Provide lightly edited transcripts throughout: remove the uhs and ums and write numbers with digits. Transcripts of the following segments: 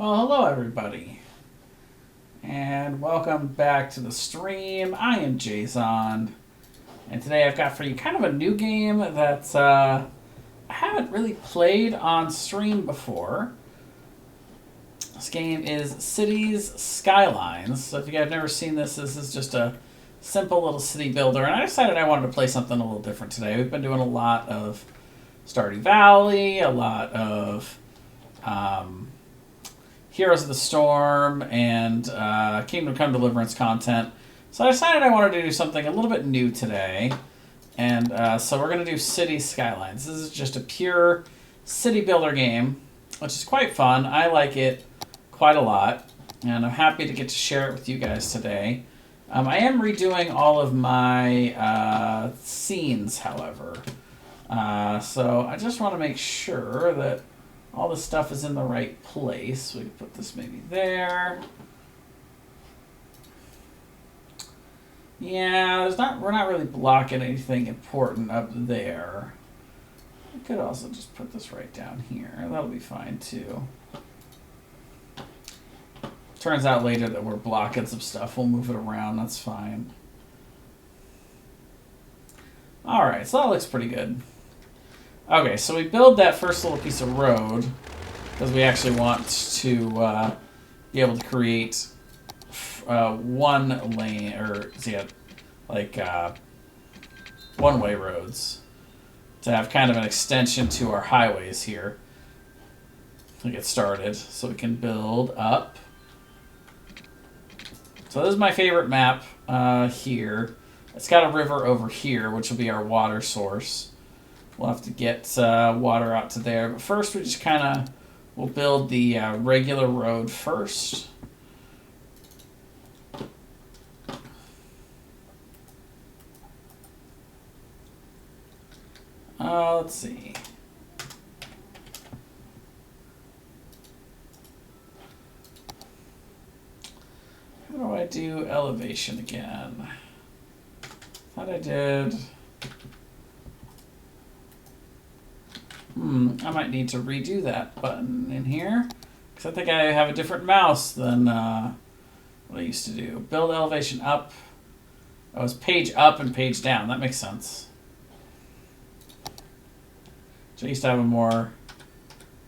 Well, hello everybody, and welcome back to the stream. I am Jason, and today I've got for you kind of a new game that I haven't really played on stream before. This game is Cities Skylines. So if you guys have never seen this is just a simple little city builder, and I decided I wanted to play something a little different today. We've been doing a lot of Stardew Valley, a lot of Heroes of the Storm, and Kingdom Come Deliverance content. So I decided I wanted to do something a little bit new today. And so we're going to do City Skylines. This is just a pure city builder game, which is quite fun. I like it quite a lot, and I'm happy to get to share it with you guys today. I am redoing all of my scenes, however. So I just want to make sure that all the stuff is in the right place. We can put this maybe there. Yeah, we're not really blocking anything important up there. I could also just put this right down here. That'll be fine too. Turns out later that we're blocking some stuff. We'll move it around. That's fine. Alright, so that looks pretty good. Okay, so we build that first little piece of road because we actually want to be able to create one lane, or like one-way roads to have kind of an extension to our highways here to get started, so we can build up. So this is my favorite map here. It's got a river over here, which will be our water source. We'll have to get water out to there. But first, we just kind of will build the regular road first. Let's see. How do I do elevation again? Thought I did. I might need to redo that button in here, because I think I have a different mouse than what I used to do. Build elevation up. Oh, it's page up and page down. That makes sense. So I used to have a more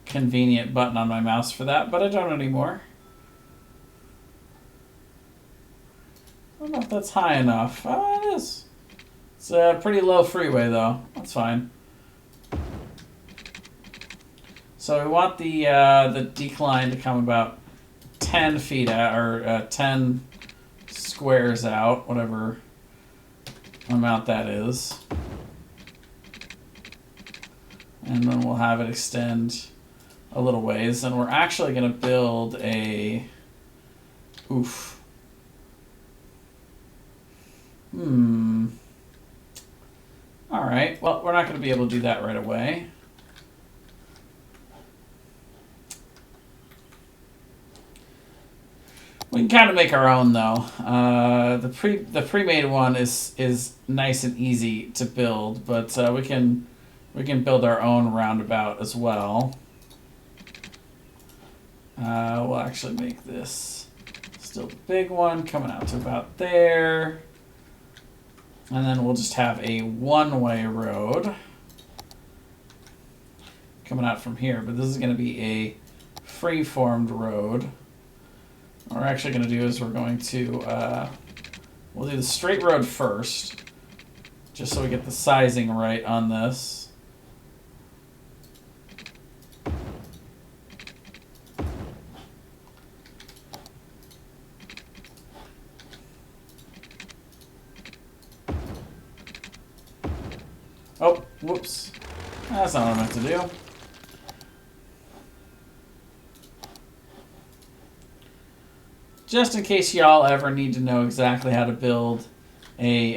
convenient button on my mouse for that, but I don't anymore. I don't know if that's high enough. Oh, it is. It's a pretty low freeway, though. That's fine. So we want the decline to come about 10 feet out, or 10 squares out, whatever amount that is. And then we'll have it extend a little ways. And we're actually going to build a... Oof. Alright, well, we're not going to be able to do that right away. We can kind of make our own, though. The pre-made one is nice and easy to build, but we can build our own roundabout as well. We'll actually make this still the big one, coming out to about there, and then we'll just have a one-way road coming out from here. But this is going to be a free-formed road. What we're actually going to do is we're going to, we'll do the straight road first, just so we get the sizing right on this. Oh, whoops. That's not what I meant to do. Just in case y'all ever need to know exactly how to build a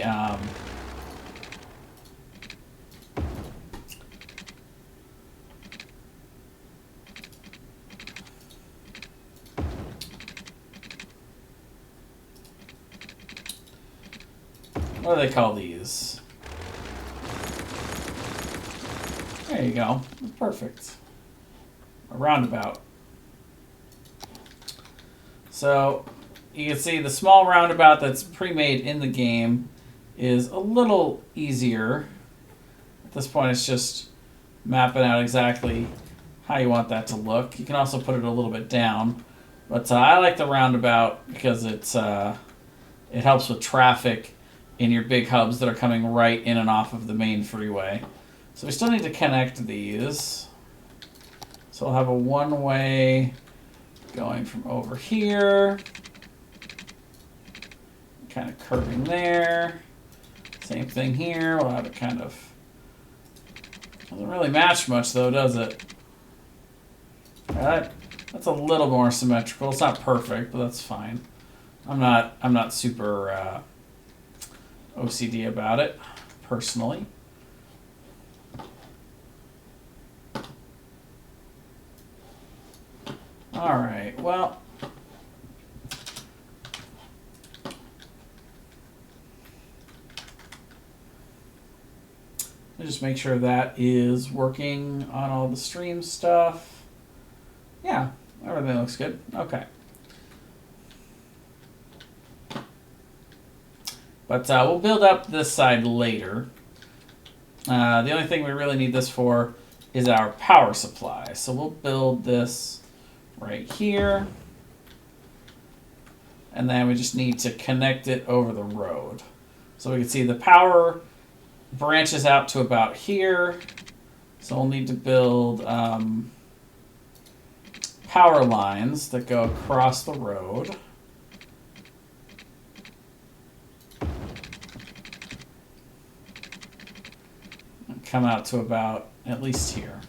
what do they call these? There you go. Perfect. A roundabout. So you can see the small roundabout that's pre-made in the game is a little easier. At this point, it's just mapping out exactly how you want that to look. You can also put it a little bit down. But I like the roundabout because it helps with traffic in your big hubs that are coming right in and off of the main freeway. So we still need to connect these. So we'll have a one-way going from over here, kind of curving there. Same thing here. We'll have it kind of, doesn't really match much though, does it? That's a little more symmetrical. It's not perfect, but that's fine. I'm not super OCD about it, personally. All right. Well, just make sure that is working on all the stream stuff. Yeah, everything looks good. Okay. But we'll build up this side later. The only thing we really need this for is our power supply. So we'll build this right here. And then we just need to connect it over the road. So we can see the power branches out to about here. So we'll need to build power lines that go across the road. And come out to about at least here.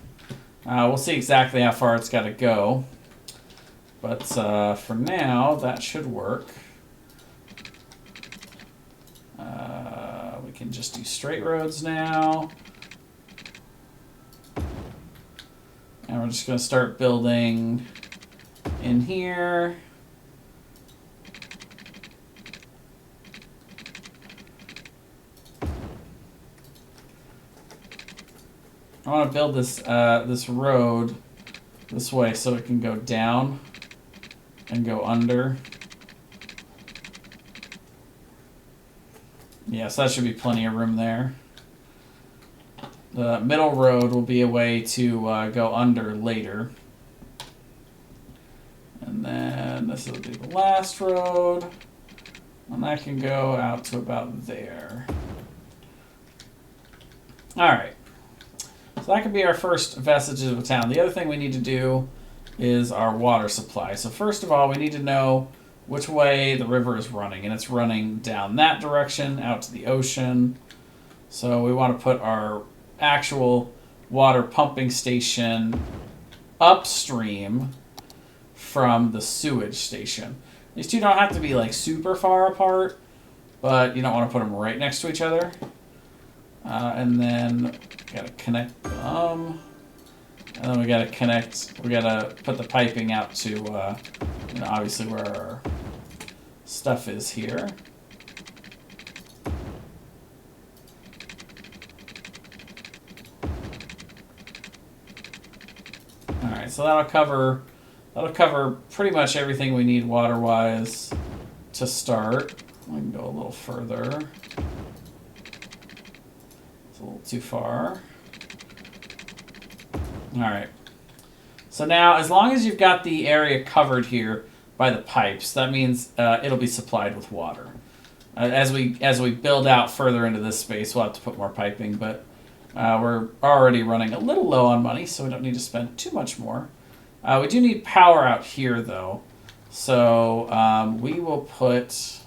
We'll see exactly how far it's got to go. But for now, that should work. We can just do straight roads now. And we're just going to start building in here. I want to build this this road this way so it can go down and go under. Yeah, so that should be plenty of room there. The middle road will be a way to go under later. And then this will be the last road. And that can go out to about there. Alright. So that could be our first vestiges of a town. The other thing we need to do is our water supply. So first of all, we need to know which way the river is running. And it's running down that direction, out to the ocean. So we want to put our actual water pumping station upstream from the sewage station. These two don't have to be like super far apart, but you don't want to put them right next to each other. And then gotta connect them. And then we gotta put the piping out to, obviously where our stuff is here. All right, so that'll cover pretty much everything we need water-wise to start. I can go a little further. It's a little too far. All right. So now, as long as you've got the area covered here by the pipes, that means it'll be supplied with water. As we build out further into this space, we'll have to put more piping, but we're already running a little low on money, so we don't need to spend too much more. We do need power out here, though. So we will put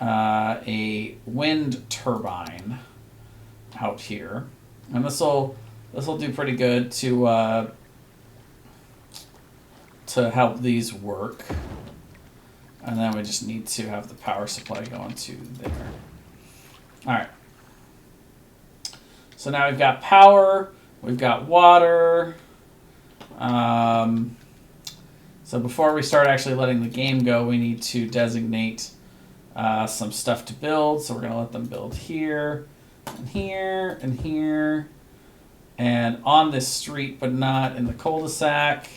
a wind turbine out here. And this will do pretty good to help these work. And then we just need to have the power supply going to there. All right. So now we've got power, we've got water. So before we start actually letting the game go, we need to designate some stuff to build. So we're going to let them build here, and here, and here, and on this street, but not in the cul-de-sac.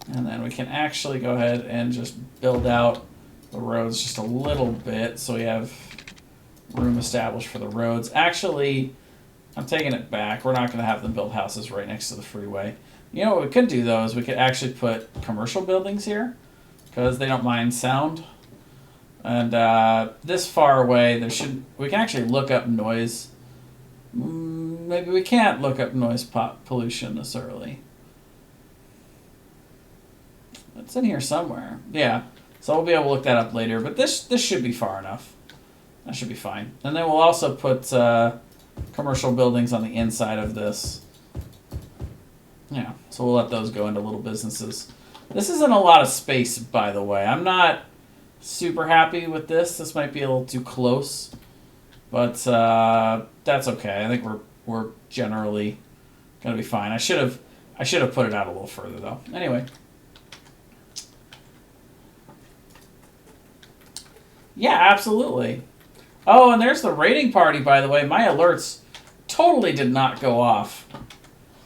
And then we can actually go ahead and just build out the roads just a little bit so we have room established for the roads. Actually, I'm taking it back. We're not going to have them build houses right next to the freeway. You know what we could do, though, is we could actually put commercial buildings here because they don't mind sound. And this far away, we can actually look up noise. Maybe we can't look up noise pollution this early. It's in here somewhere. Yeah, so we'll be able to look that up later. But this should be far enough. That should be fine. And then we'll also put commercial buildings on the inside of this. Yeah, so we'll let those go into little businesses. This isn't a lot of space, by the way. I'm not super happy with this. This might be a little too close, but that's okay. I think we're generally gonna be fine. I should have put it out a little further though. Anyway. Yeah, absolutely. Oh, and there's the raiding party, by the way. My alerts totally did not go off.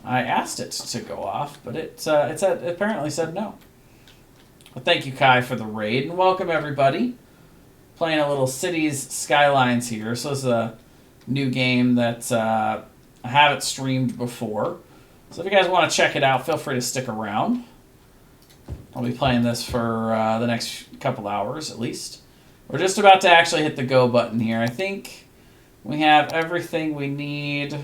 I asked it to go off, but it apparently said no. Well, thank you, Kai, for the raid, and welcome, everybody. Playing a little Cities Skylines here. So this is a new game that I haven't streamed before. So if you guys want to check it out, feel free to stick around. I'll be playing this for the next couple hours, at least. We're just about to actually hit the go button here. I think we have everything we need.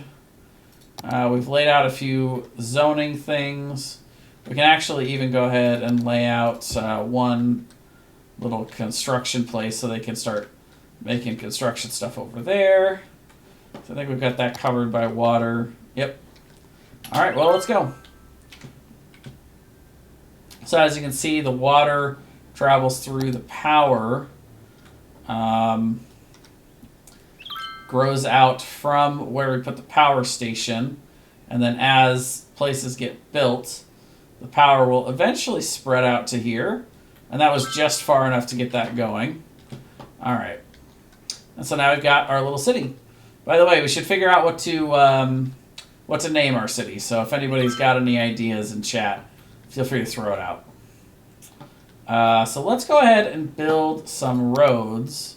We've laid out a few zoning things. We can actually even go ahead and lay out one little construction place so they can start making construction stuff over there. So I think we've got that covered by water. Yep. All right, well, let's go. So as you can see, the water travels through the power. Grows out from where we put the power station, and then as places get built, the power will eventually spread out to here, and that was just far enough to get that going. All right, and so now we've got our little city. By the way, we should figure out what to name our city. So if anybody's got any ideas in chat, feel free to throw it out. So let's go ahead and build some roads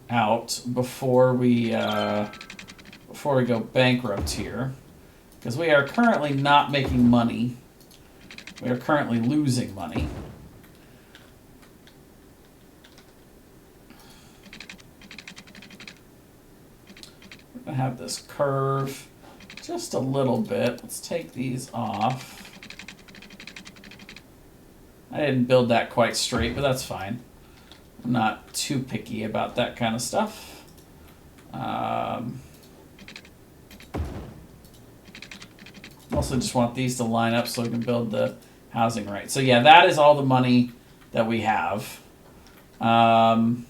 out before we go bankrupt here, because we are currently not making money. We are currently losing money. We're gonna have this curve just a little bit. Let's take these off. I didn't build that quite straight, but that's fine. I'm not too picky about that kind of stuff. Also just want these to line up so we can build the housing right. So yeah, that is all the money that we have. And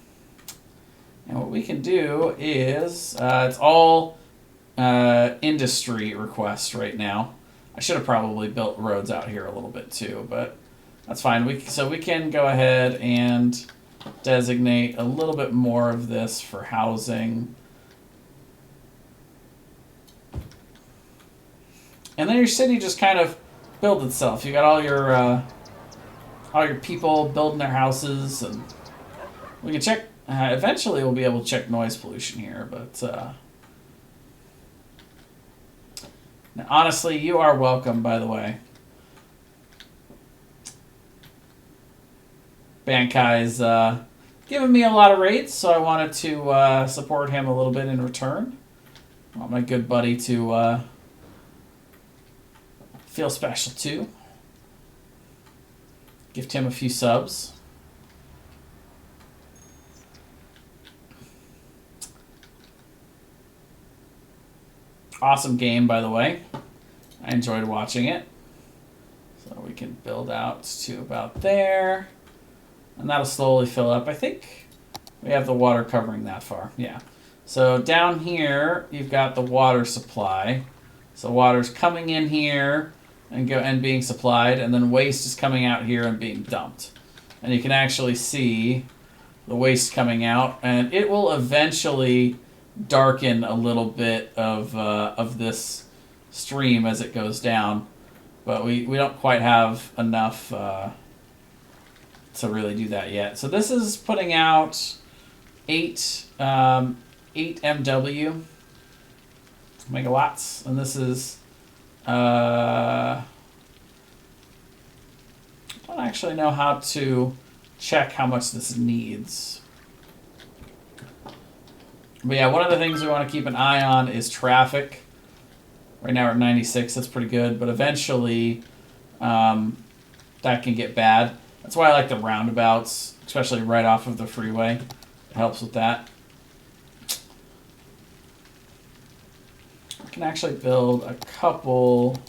what we can do is, it's all industry requests right now. I should have probably built roads out here a little bit too, but that's fine. So we can go ahead and designate a little bit more of this for housing. And then your city just kind of builds itself. You got all your people building their houses, and we can check. Eventually, we'll be able to check noise pollution here, but now, honestly, you are welcome. By the way. Bankai's giving me a lot of raids, so I wanted to support him a little bit in return. I want my good buddy to feel special too. Gift him a few subs. Awesome game, by the way. I enjoyed watching it. So we can build out to about there. And that'll slowly fill up. I think we have the water covering that far. Yeah. So down here, you've got the water supply. So water's coming in here and being supplied, and then waste is coming out here and being dumped. And you can actually see the waste coming out, and it will eventually darken a little bit of this stream as it goes down. But we don't quite have enough to really do that yet. So this is putting out 8 MW megawatts, and this is I don't actually know how to check how much this needs. But yeah, one of the things we want to keep an eye on is traffic. Right now we're at 96, that's pretty good, but eventually that can get bad. That's why I like the roundabouts, especially right off of the freeway. It helps with that. I can actually build a couple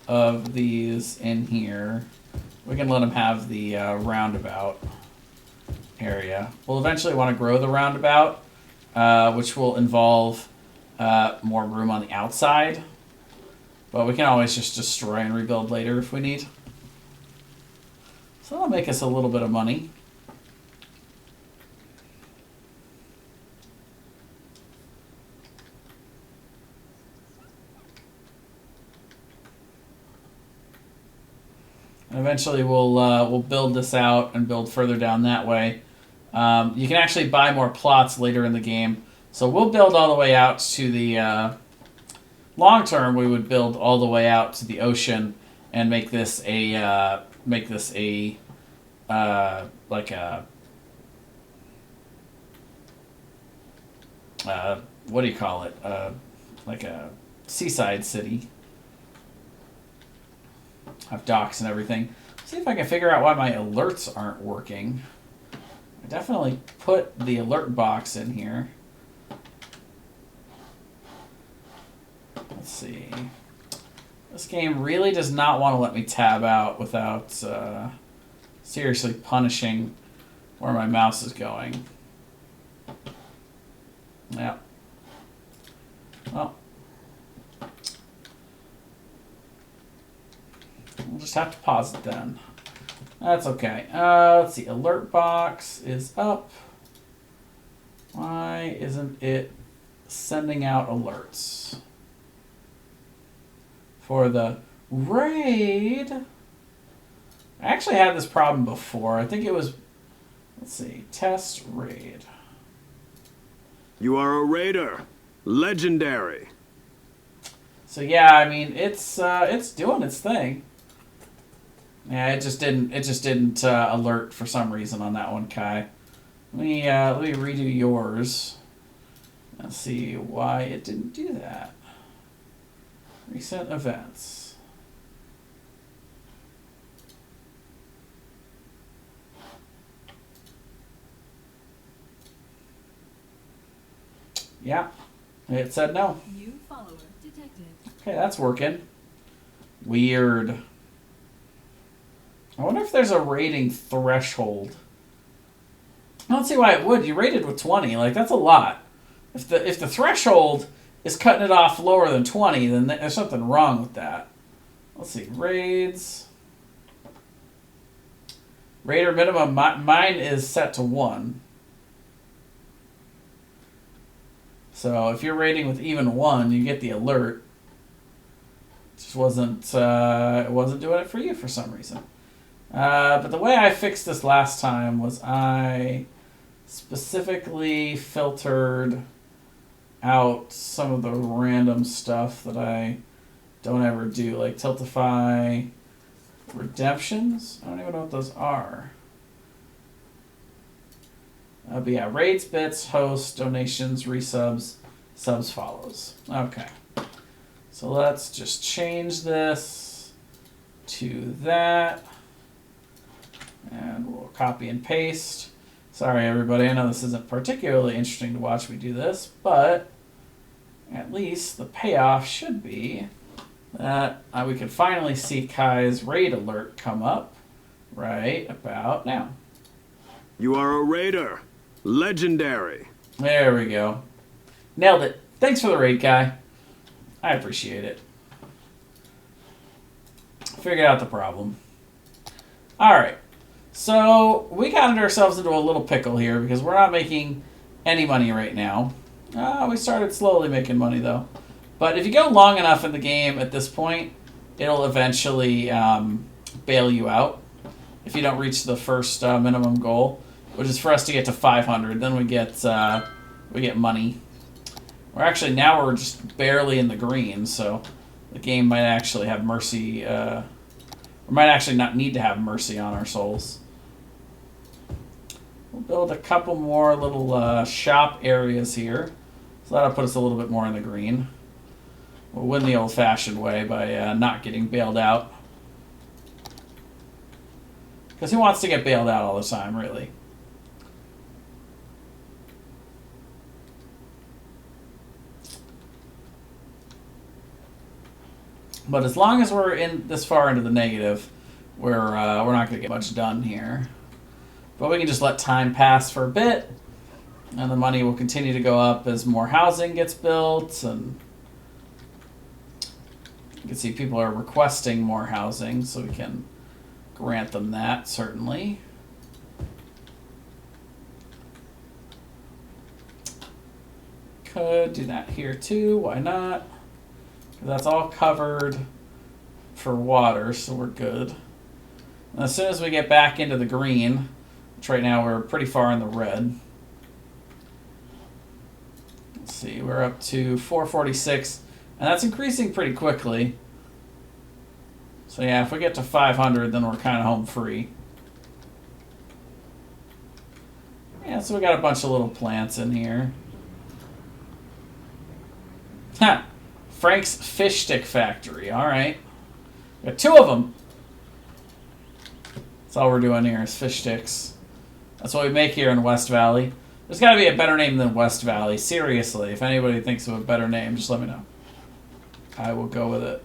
of these in here. We can let them have the roundabout area. We'll eventually want to grow the roundabout, which will involve more room on the outside. But we can always just destroy and rebuild later if we need. So that'll make us a little bit of money. And eventually we'll build this out and build further down that way. You can actually buy more plots later in the game. So we'll build all the way out to the... long term, we would build all the way out to the ocean and make this a like a what do you call it? Like a seaside city. Have docks and everything. See if I can figure out why my alerts aren't working. I definitely put the alert box in here. Let's see. This game really does not want to let me tab out without seriously punishing where my mouse is going. Yeah. Well. We'll just have to pause it then. That's okay. Let's see. Alert box is up. Why isn't it sending out alerts? For the raid. I actually had this problem before. I think it was, let's see, test raid. You are a raider. Legendary. So yeah, I mean it's doing its thing. Yeah, it just didn't alert for some reason on that one, Kai. Let me redo yours. Let's see why it didn't do that. Recent events. Yeah, it said no. New follower detected. Okay, that's working. Weird. I wonder if there's a rating threshold. I don't see why it would. You rated with 20. Like, that's a lot. If the threshold is cutting it off lower than 20, then there's something wrong with that. Let's see. Raids. Raider minimum. Mine is set to 1. So if you're rating with even 1, you get the alert. It just wasn't doing it for you for some reason. But the way I fixed this last time was I specifically filtered out some of the random stuff that I don't ever do, like Tiltify redemptions. I don't even know what those are. But yeah, raids, bits, hosts, donations, resubs, subs, follows. Okay. So let's just change this to that. And we'll copy and paste. Sorry, everybody. I know this isn't particularly interesting to watch me do this, but at least the payoff should be that we can finally see Kai's raid alert come up right about now. You are a raider. Legendary. There we go. Nailed it. Thanks for the raid, Kai. I appreciate it. Figured out the problem. All right. So we got ourselves into a little pickle here because we're not making any money right now. We started slowly making money though. But if you go long enough in the game at this point, it'll eventually bail you out if you don't reach the first minimum goal, which is for us to get to 500. Then we get money. Now we're just barely in the green, so the game might actually have mercy. We might actually not need to have mercy on our souls. We'll build a couple more little shop areas here, so that'll put us a little bit more in the green. We'll win the old-fashioned way by not getting bailed out. Because who wants to get bailed out all the time, really? But as long as we're in this far into the negative, we're not going to get much done here. But we can just let time pass for a bit, and the money will continue to go up as more housing gets built, and you can see people are requesting more housing, so we can grant them that, certainly. Could do that here too, why not? That's all covered for water, so we're good. And as soon as we get back into the green, which right now we're pretty far in the red. Let's see, we're up to 446, and that's increasing pretty quickly. So yeah, if we get to 500, then we're kind of home free. Yeah, so we got a bunch of little plants in here. Ha! Frank's Fish Stick Factory. All right. We got 2 of them. That's all we're doing here is fish sticks. That's what we make here in Westvalley. There's got to be a better name than Westvalley. Seriously, if anybody thinks of a better name, just let me know. I will go with it.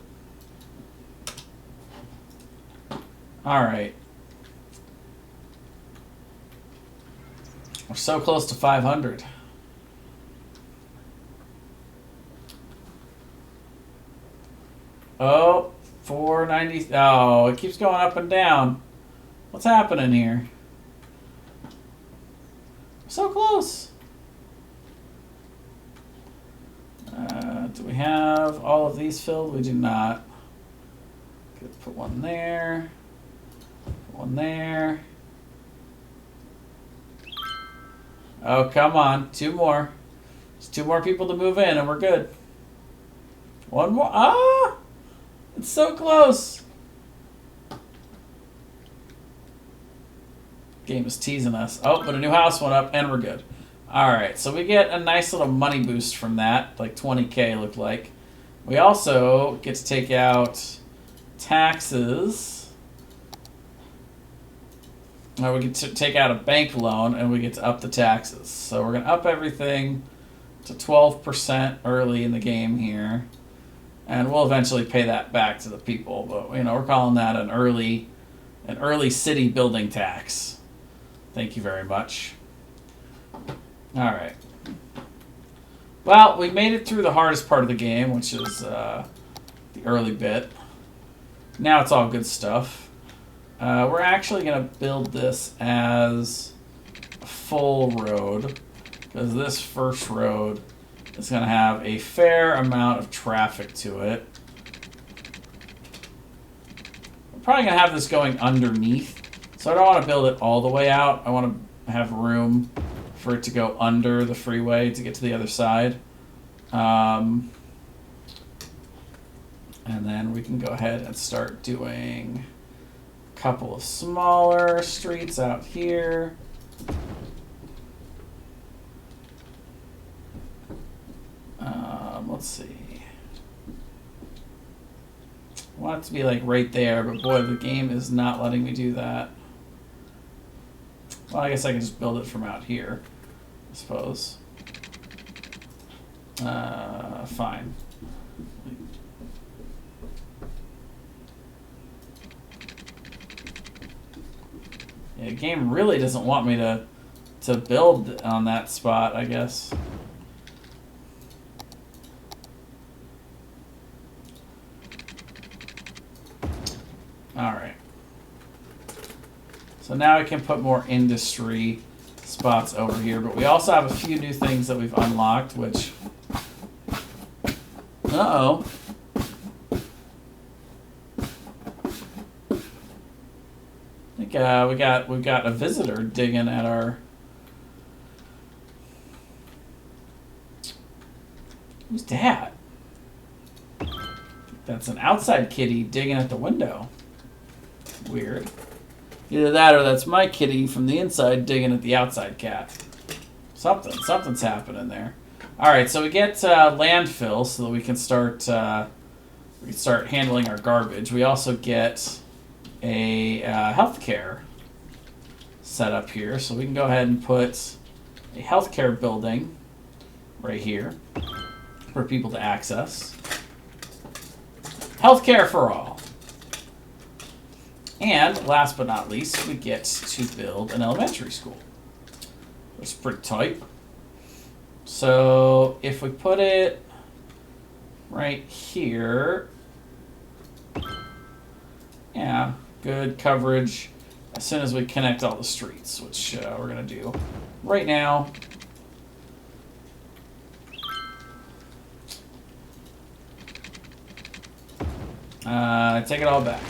All right. We're so close to 500. Oh, 490. Oh, it keeps going up and down. What's happening here? So close. Do we have all of these filled? We do not. Could put one there. Put one there. Oh, come on. 2 more. There's 2 more people to move in and we're good. 1 more. Ah! It's so close. Game is teasing us. Oh, but a new house went up and we're good. Alright, so we get a nice little money boost from that. Like 20K looked like. We also get to take out taxes. Now we get to take out a bank loan and we get to up the taxes. So we're going to up everything to 12% early in the game here. And we'll eventually pay that back to the people. But, you know, we're calling that an early city building tax. Thank you very much. All right. Well, we made it through the hardest part of the game, which is the early bit. Now it's all good stuff. We're actually going to build this as a full road, because this first road is going to have a fair amount of traffic to it. I'm probably going to have this going underneath, so I don't want to build it all the way out. I want to have room for it to go under the freeway to get to the other side. And then we can go ahead and start doing a couple of smaller streets out here. Let's see. I want it to be like right there, but boy, the game is not letting me do that. Well, I guess I can just build it from out here, I suppose. Fine. Yeah, the game really doesn't want me to build on that spot, I guess. Alright. So now I can put more industry spots over here, but we also have a few new things that we've unlocked, which... Uh-oh. think we've got a visitor digging at our. Who's that? That's an outside kitty digging at the window. Weird. Either that or that's my kitty from the inside digging at the outside cat. Something's happening there. All right, so we get landfill so that we can start handling our garbage. We also get a healthcare set up here, so we can go ahead and put a healthcare building right here for people to access. Healthcare for all. And last but not least, we get to build an elementary school. It's pretty tight. So if we put it right here, yeah, good coverage as soon as we connect all the streets, which we're going to do right now. Take it all back.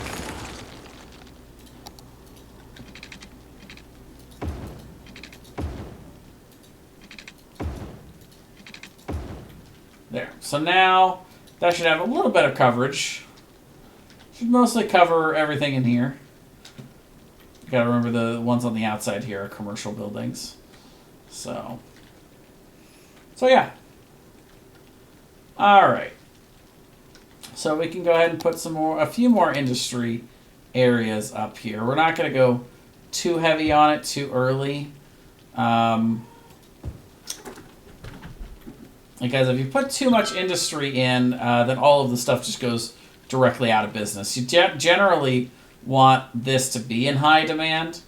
There. So now that should have a little bit of coverage. Should mostly cover everything in here. You gotta remember the ones on the outside here are commercial buildings. So yeah. All right. So we can go ahead and put a few more industry areas up here. We're not going to go too heavy on it too early. Because if you put too much industry in, then all of the stuff just goes directly out of business. You generally want this to be in high demand.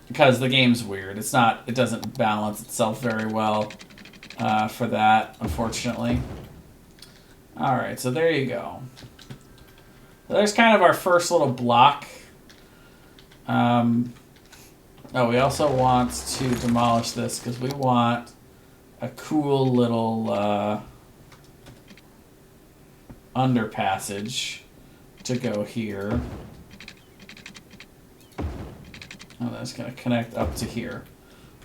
Because the game's weird. It doesn't balance itself very well for that, unfortunately. Alright, so there you go. So there's kind of our first little block. We also want to demolish this because we want a cool little underpassage to go here. And that's going to connect up to here.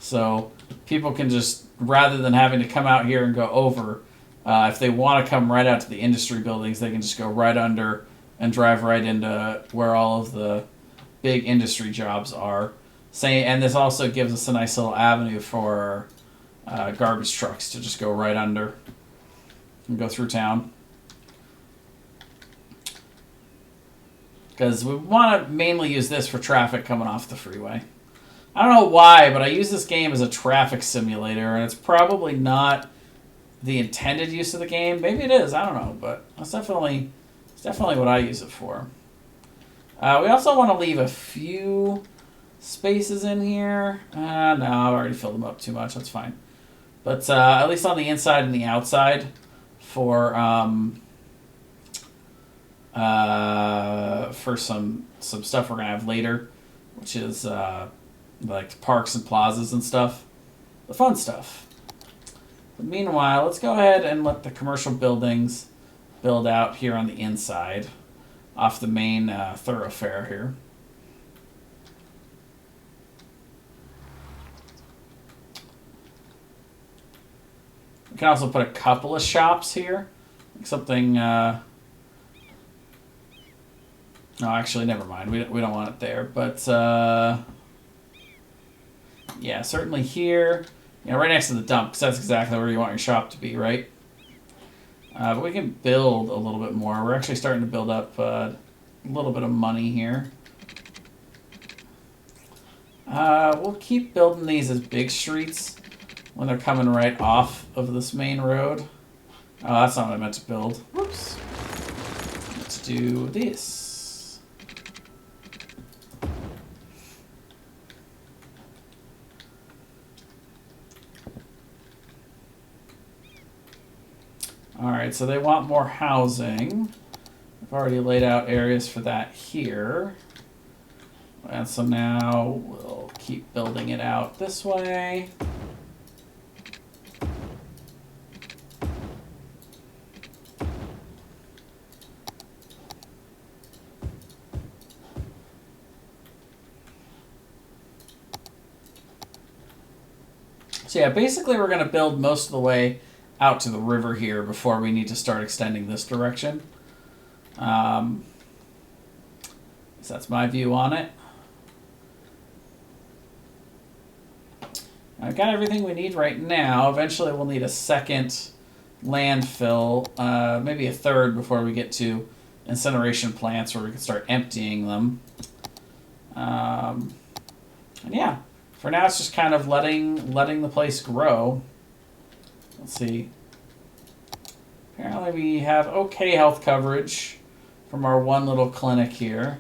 So people can just, rather than having to come out here and go over, if they want to come right out to the industry buildings, they can just go right under and drive right into where all of the big industry jobs are. And this also gives us a nice little avenue for garbage trucks to just go right under and go through town. Because we want to mainly use this for traffic coming off the freeway. I don't know why, but I use this game as a traffic simulator, and it's probably not the intended use of the game. Maybe it is, I don't know, but it's definitely what I use it for. We also want to leave a few spaces in here. No, I've already filled them up too much. That's fine. But at least on the inside and the outside for some stuff we're gonna have later, which is like parks and plazas and stuff, the fun stuff. But meanwhile, let's go ahead and let the commercial buildings build out here on the inside, off the main thoroughfare here. We can also put a couple of shops here, like something. No, actually, never mind. We don't want it there, but yeah, certainly here. Right next to the dump, because that's exactly where you want your shop to be, right? But we can build a little bit more. We're actually starting to build up a little bit of money here. We'll keep building these as big streets when they're coming right off of this main road. Oh, that's not what I meant to build. Whoops. Let's do this. Alright, so they want more housing. I've already laid out areas for that here. And so now we'll keep building it out this way. So yeah, basically we're going to build most of the way out to the river here before we need to start extending this direction. So that's my view on it. I've got everything we need right now. Eventually we'll need a second landfill, maybe a third before we get to incineration plants where we can start emptying them. And yeah, for now it's just kind of letting the place grow. Let's see. Apparently we have okay health coverage from our one little clinic here.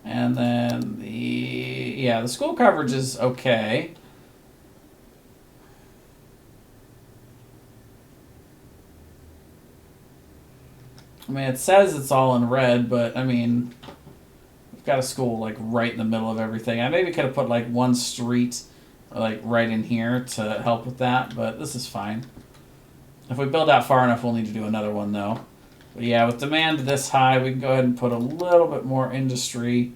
And then the school coverage is okay. I mean, it says it's all in red, but I mean, we've got a school like right in the middle of everything. I maybe could have put like one street like right in here to help with that, but this is fine. If we build out far enough, we'll need to do another one though. But yeah, with demand this high, we can go ahead and put a little bit more industry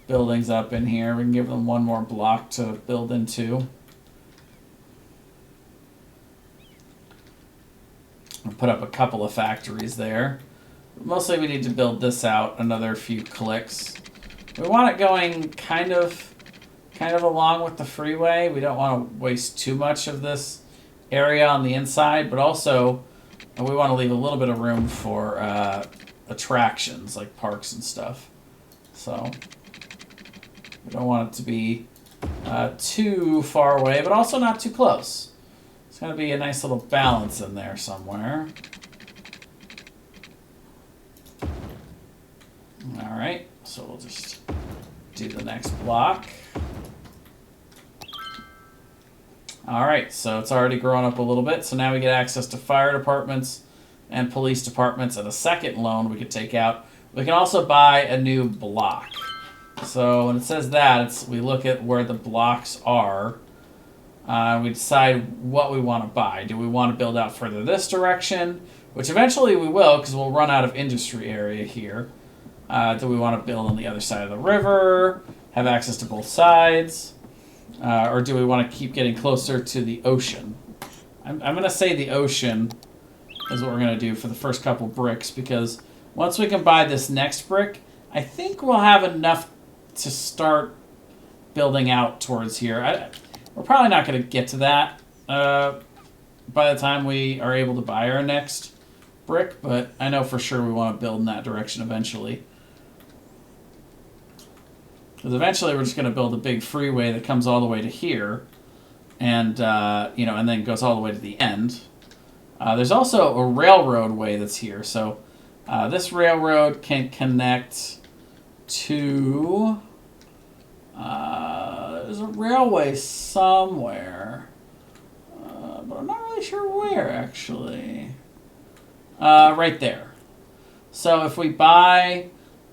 buildings up in here. We can give them one more block to build into. We'll put up a couple of factories there. Mostly we need to build this out another few clicks. We want it going kind of along with the freeway. We don't want to waste too much of this area on the inside, but also we want to leave a little bit of room for attractions like parks and stuff. So we don't want it to be too far away, but also not too close. It's going to be a nice little balance in there somewhere. All right, so we'll just do the next block. All right, so it's already grown up a little bit. So now we get access to fire departments and police departments and a second loan we could take out. We can also buy a new block. So when it says that, we look at where the blocks are. We decide what we want to buy. Do we want to build out further this direction? Which eventually we will, because we'll run out of industry area here. Do we want to build on the other side of the river? Have access to both sides? Or do we want to keep getting closer to the ocean? I'm going to say the ocean is what we're going to do for the first couple bricks, because once we can buy this next brick, I think we'll have enough to start building out towards here. We're probably not going to get to that by the time we are able to buy our next brick, but I know for sure we want to build in that direction eventually. Because eventually we're just going to build a big freeway that comes all the way to here, and and then goes all the way to the end. There's also a railroad way that's here, so this railroad can connect to. There's a railway somewhere, but I'm not really sure where actually. Right there. So if we buy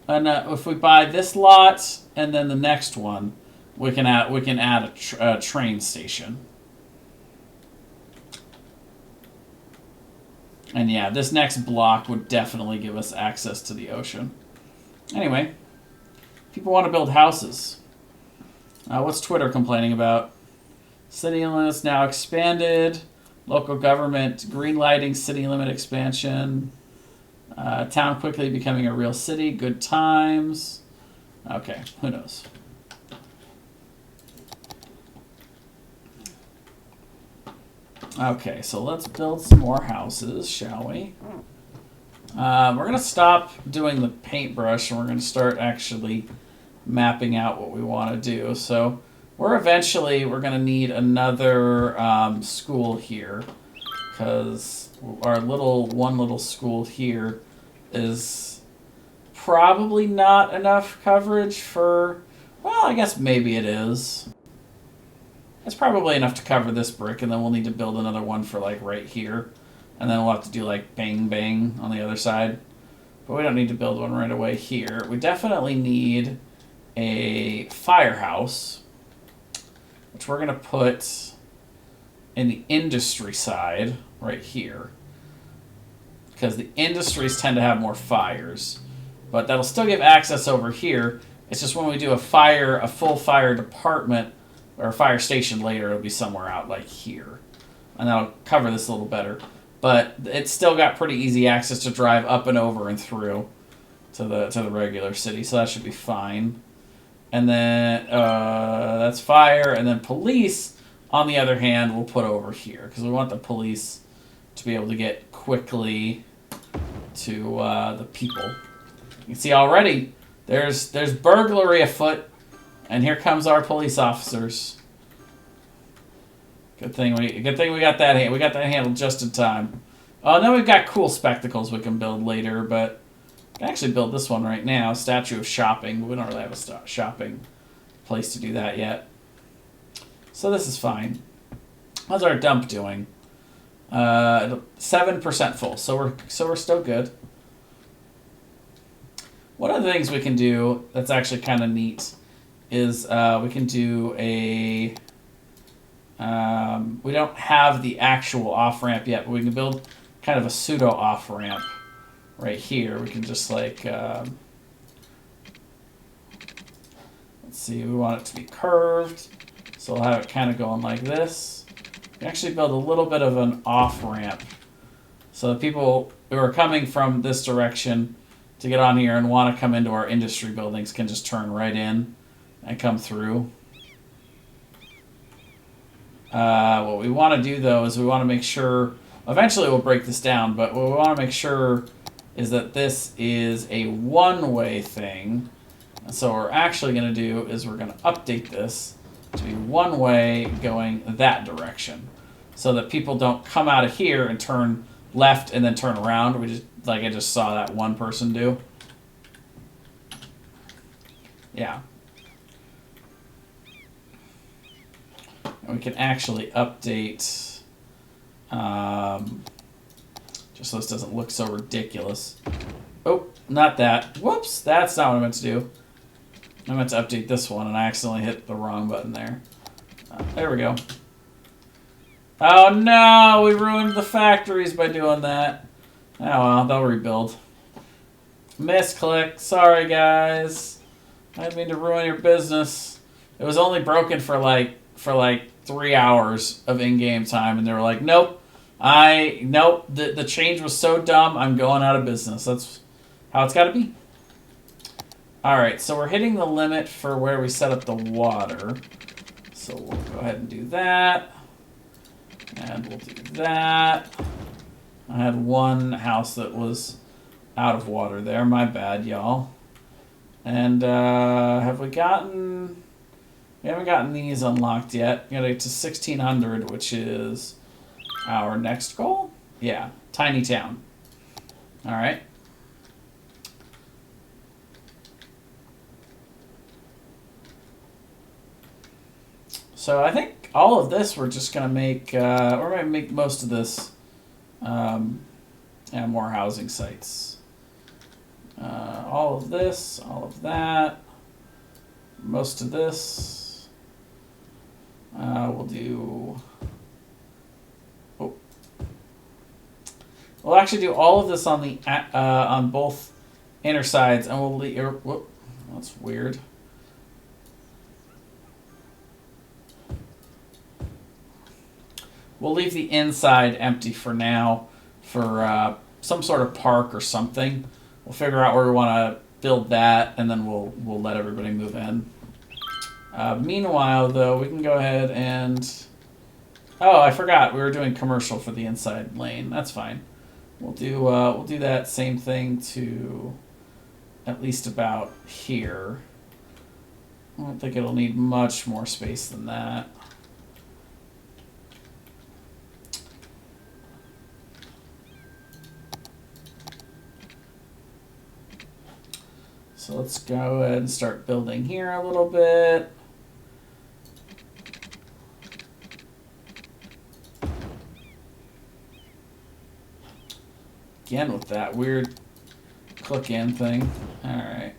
this lot and then the next one, we can add a train station. And yeah, this next block would definitely give us access to the ocean. Anyway, people want to build houses. What's Twitter complaining about? City limits now expanded. Local government greenlighting city limit expansion. Town quickly becoming a real city. Good times. Okay, who knows? Okay, so let's build some more houses, shall we? We're going to stop doing the paintbrush and we're going to start actually mapping out what we want to do. So we're going to need another school here, because our one little school here is probably not enough coverage for, well, I guess maybe it is. It's probably enough to cover this brick, and then we'll need to build another one for like right here, and then we'll have to do like bang bang on the other side. But we don't need to build one right away here. We definitely need a firehouse, which we're going to put in the industry side right here, because the industries tend to have more fires, but that'll still give access over here. It's just when we do a full fire department or a fire station later, it'll be somewhere out like here. And that'll cover this a little better. But it's still got pretty easy access to drive up and over and through to the regular city, so that should be fine. And then that's fire, and then police, on the other hand, we'll put over here because we want the police to be able to get quickly to the people. You can see already there's burglary afoot, and here comes our police officers. Good thing we got that handled just in time. Oh, then we've got cool spectacles we can build later, but I can actually build this one right now. Statue of shopping, but we don't really have a shopping place to do that yet. So this is fine. How's our dump doing? 7% full, so we're still good. One of the things we can do that's actually kind of neat is we can do a. We don't have the actual off ramp yet, but we can build kind of a pseudo off ramp right here. We can just like. Let's see. We want it to be curved, so we'll have it kind of going like this. We can actually build a little bit of an off ramp, so the people who are coming from this direction to get on here and want to come into our industry buildings can just turn right in and come through. What we want to do, though, is we want to make sure... Eventually, we'll break this down, but what we want to make sure is that this is a one-way thing. And so what we're actually going to do is we're going to update this to be one-way going that direction, so that people don't come out of here and turn left and then turn around. We just, like I just saw that one person do. Yeah. And we can actually update, just so this doesn't look so ridiculous. Oh, not that. Whoops, that's not what I meant to do. I meant to update this one, and I accidentally hit the wrong button there. There we go. Oh no, we ruined the factories by doing that. Oh well, they'll rebuild. Misclick. Sorry, guys. I didn't mean to ruin your business. It was only broken for like 3 hours of in-game time, and they were like, nope. The change was so dumb, I'm going out of business. That's how it's got to be. Alright, so we're hitting the limit for where we set up the water. So we'll go ahead and do that. And we'll do that. I had one house that was out of water there. My bad, y'all. And have we gotten... We haven't gotten these unlocked yet. We gotta get to 1600, which is our next goal. Yeah, tiny town. All right. So I think all of this we're just gonna make. We're gonna make most of this. Yeah, more housing sites. All of this, all of that, most of this. We'll do... Oh. We'll actually do all of this on the on both inner sides, and we'll leave... Whoop, that's weird. We'll leave the inside empty for now for some sort of park or something. We'll figure out where we want to build that, and then we'll let everybody move in. Meanwhile, though, we can go ahead and... Oh, I forgot. We were doing commercial for the inside lane. That's fine. We'll do that same thing to at least about here. I don't think it'll need much more space than that. So let's go ahead and start building here a little bit. Again with that weird click in thing. All right.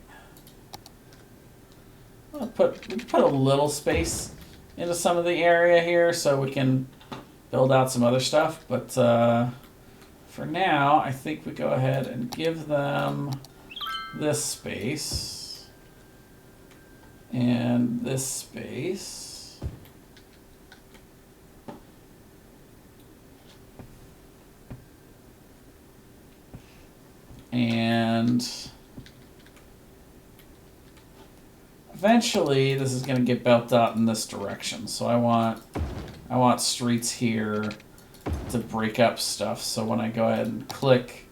I'll put a little space into some of the area here so we can build out some other stuff. But for now, I think we go ahead and give them this space and this space. And eventually this is going to get built out in this direction. So I want streets here to break up stuff. So when I go ahead and click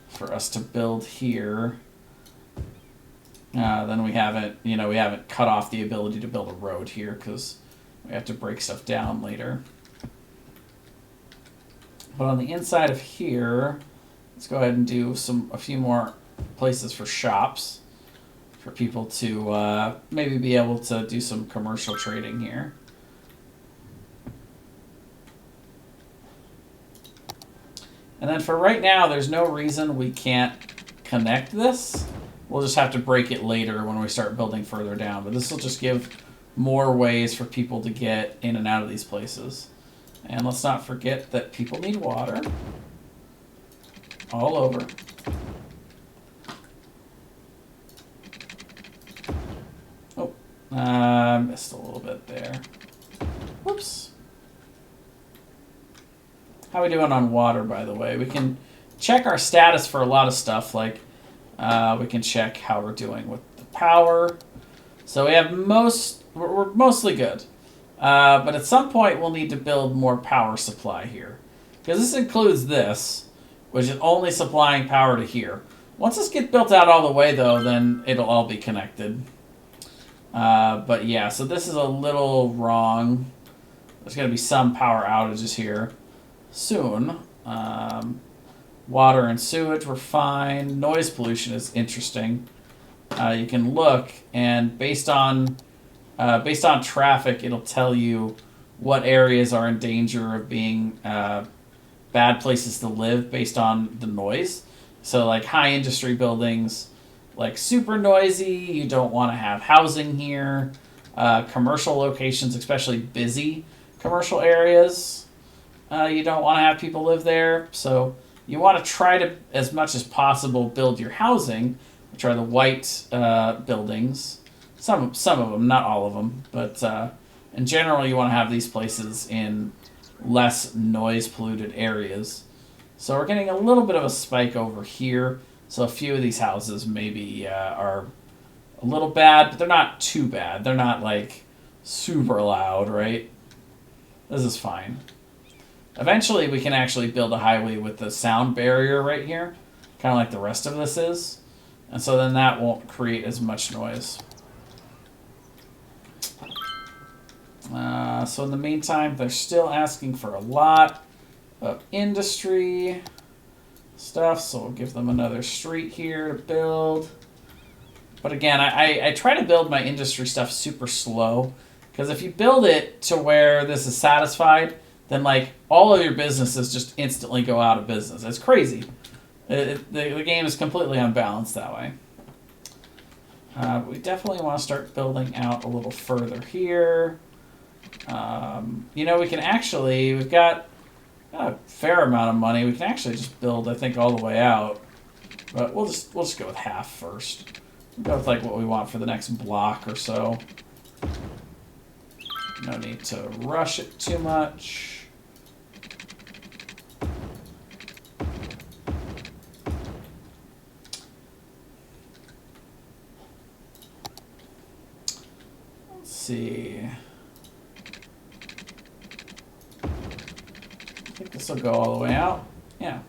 for us to build here, then we haven't cut off the ability to build a road here because we have to break stuff down later. But on the inside of here, let's go ahead and do a few more places for shops for people to maybe be able to do some commercial trading here. And then for right now, there's no reason we can't connect this. We'll just have to break it later when we start building further down. But this will just give more ways for people to get in and out of these places. And let's not forget that people need water all over. Oh, I missed a little bit there. Whoops. How are we doing on water, by the way? We can check our status for a lot of stuff, like we can check how we're doing with the power. So we have we're mostly good. But at some point, we'll need to build more power supply here. Because this includes this, which is only supplying power to here. Once this gets built out all the way, though, then it'll all be connected. But yeah, so this is a little wrong. There's going to be some power outages here soon. Water and sewage were fine. Noise pollution is interesting. You can look, and based on traffic, it'll tell you what areas are in danger of being bad places to live based on the noise. So like high industry buildings, like super noisy, you don't want to have housing here. Commercial locations, especially busy commercial areas, you don't want to have people live there. So you want to try to, as much as possible, build your housing, which are the white buildings. Some of them, not all of them, but in general, you want to have these places in less noise polluted areas. So we're getting a little bit of a spike over here. So a few of these houses maybe are a little bad, but they're not too bad. They're not like super loud, right? This is fine. Eventually, we can actually build a highway with the sound barrier right here, kind of like the rest of this is. And so then that won't create as much noise. So in the meantime, they're still asking for a lot of industry stuff, so we'll give them another street here to build. But again, I try to build my industry stuff super slow, because if you build it to where this is satisfied, then like all of your businesses just instantly go out of business. It's crazy. The game is completely unbalanced that way. We definitely want to start building out a little further here. We can actually, we've got a fair amount of money. We can actually just build, I think, all the way out. But we'll just go with half first. We'll go with like what we want for the next block or so. No need to rush it too much. Let's see. I think this will go all the way out. Yeah.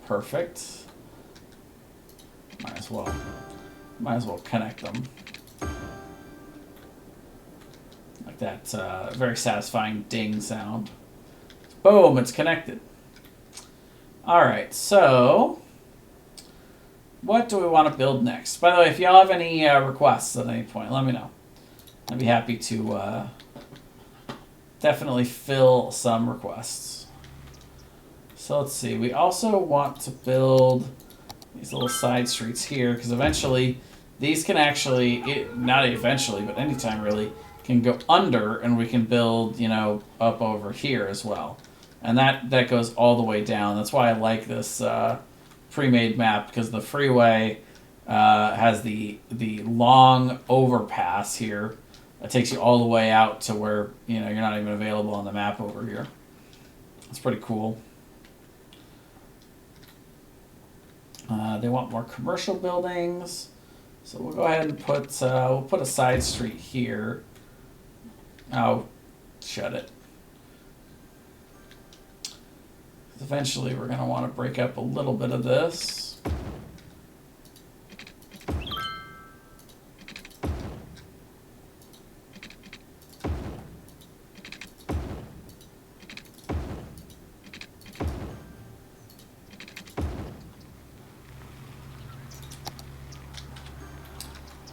Perfect. Might as well connect them. Like that very satisfying ding sound. Boom, it's connected. Alright, so what do we want to build next? By the way, if y'all have any requests at any point, let me know. I'd be happy to definitely fill some requests. So let's see. We also want to build these little side streets here, because eventually these can actually, not eventually, but anytime really, can go under, and we can build, up over here as well. And that goes all the way down. That's why I like this pre-made map, because the freeway has the long overpass here. It takes you all the way out to where, you're not even available on the map over here. It's pretty cool. They want more commercial buildings. So we'll go ahead and we'll put a side street here. Oh, shut it. Eventually we're going to want to break up a little bit of this.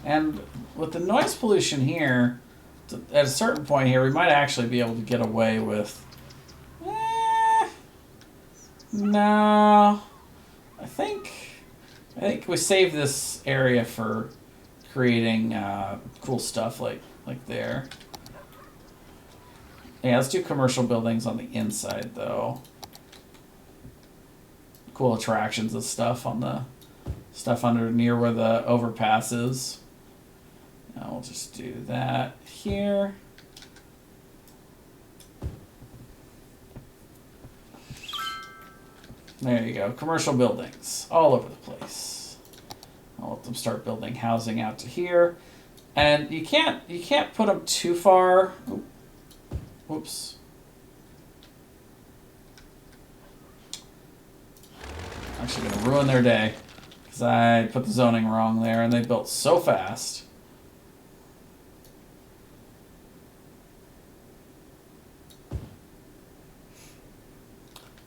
And with the noise pollution here, at a certain point here, we might actually be able to get away with... no. I think we save this area for creating cool stuff like there. Yeah, let's do commercial buildings on the inside, though. Cool attractions and stuff on the stuff under near where the overpass is. Now we'll just do that here. There you go. Commercial buildings all over the place. I'll let them start building housing out to here. And you can't put them too far. Whoops. Actually going to ruin their day because I put the zoning wrong there and they built so fast.